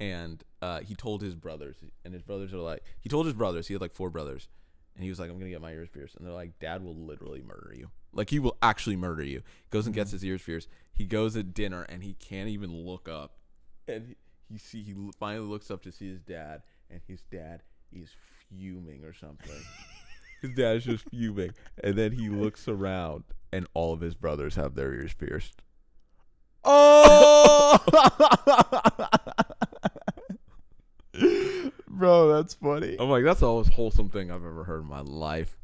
And he told his brothers. And his brothers are like... He told his brothers. He had, like, 4 brothers. And he was like, I'm going to get my ears pierced. And they're like, Dad will literally murder you. Like, he will actually murder you. Goes and gets his ears pierced. He goes at dinner, and he can't even look up. And he finally looks up to see his dad. And his dad is fuming or something. His dad is just fuming. And then he looks around, and all of his brothers have their ears pierced. Oh! Bro, that's funny. I'm like, that's the most wholesome thing I've ever heard in my life.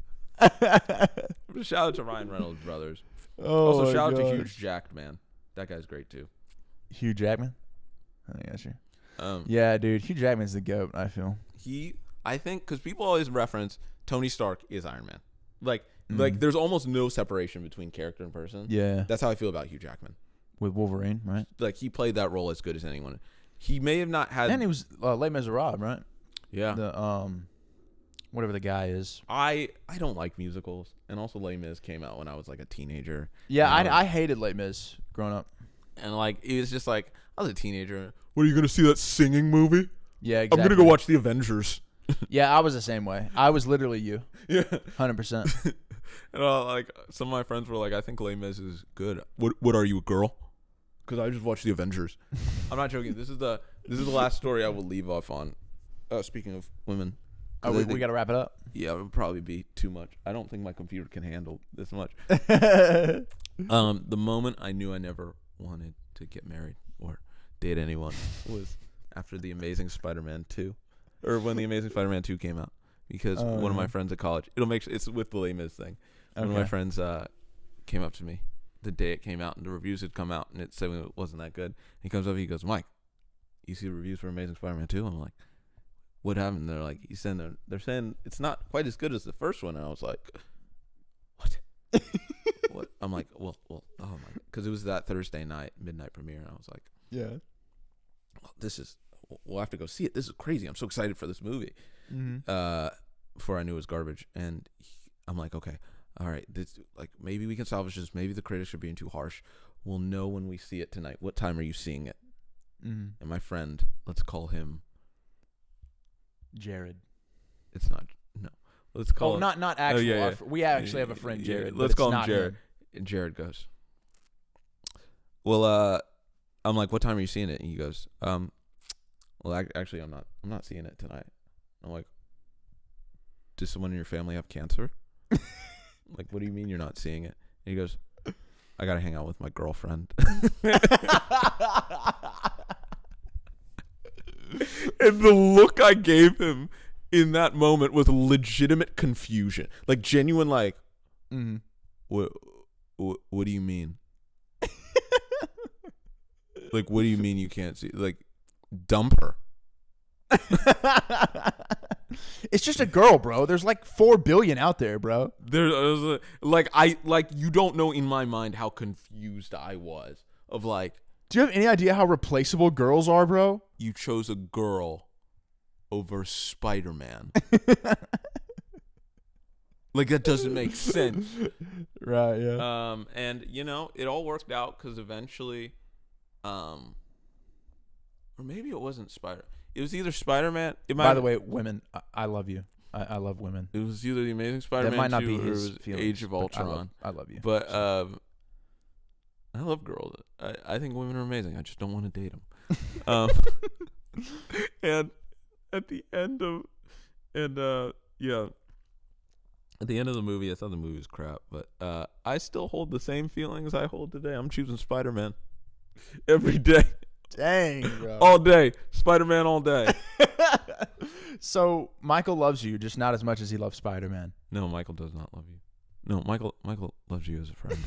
Shout out to Ryan Reynolds' brothers. Also, shout out to Hugh Jackman. That guy's great, too. Hugh Jackman? I got you. Yeah, dude. Hugh Jackman's the GOAT, I feel. I think, because people always reference Tony Stark is Iron Man. Like, there's almost no separation between character and person. Yeah. That's how I feel about Hugh Jackman. With Wolverine, right? Like, he played that role as good as anyone. He may have not had... And he was Les Miserables, right? Yeah. The, whatever the guy is. I don't like musicals. And also, Les Mis came out when I was, like, a teenager. Yeah, I hated Les Mis growing up. And, like, it was just like, I was a teenager. What, are you going to see that singing movie? Yeah, exactly. I'm going to go watch The Avengers. Yeah, I was the same way. I was literally you. Yeah. 100%. And like, some of my friends were like, I think Les Mis is good. What are you, a girl? Because I just watched The Avengers. I'm not joking. This is the last story I will leave off on. Speaking of women. Oh, we got to wrap it up? Yeah, it would probably be too much. I don't think my computer can handle this much. The moment I knew I never wanted to get married or date anyone was after The Amazing Spider-Man 2. Or when The Amazing Spider-Man 2 came out. Because one of my friends at college, it's with the Les Mis thing. One of my friends came up to me the day it came out, and the reviews had come out, and it said it wasn't that good. He comes up, he goes, Mike, you see the reviews for Amazing Spider-Man 2? I'm like, what happened? They're like, they're saying it's not quite as good as the first one. And I was like, what? What? I'm like, well, oh my, because it was that Thursday night midnight premiere, and I was like, yeah, we'll have to go see it. This is crazy. I'm so excited for this movie. Mm-hmm. Before I knew it was garbage, and I'm like, okay, all right, this, like, maybe we can salvage this. Maybe the critics are being too harsh. We'll know when we see it tonight. What time are you seeing it? Mm-hmm. And my friend, let's call him Jared. It's not. No. Let's call him. Not actual. Yeah. We actually have a friend, Jared. Let's call him Jared. And Jared goes, well, I'm like, what time are you seeing it? And he goes, well, actually, I'm not seeing it tonight. I'm like, does someone in your family have cancer? Like, what do you mean you're not seeing it? And he goes, I gotta hang out with my girlfriend. And the look I gave him in that moment was legitimate confusion, like genuine, like, what do you mean? Like, what do you mean you can't see? Like, dump her. It's just a girl, bro. There's like 4 billion out there, bro. You don't know in my mind how confused I was of like. Do you have any idea how replaceable girls are, bro? You chose a girl over Spider-Man. Like, that doesn't make sense. Right, yeah. And, it all worked out because eventually, or maybe it wasn't It was either Spider-Man. By the way, women, I love you. I love women. It was either The Amazing Spider-Man that might not 2 be or it his was feelings, Age of Ultron. I love you. But I love girls. I think women are amazing. I just don't want to date them. And at the end of, at the end of the movie, I thought the movie was crap, but I still hold the same feelings I hold today. I'm choosing Spider-Man every day. Dang, bro. All day. Spider-Man all day. So Michael loves you, just not as much as he loves Spider-Man. No, Michael does not love you. No, Michael loves you as a friend.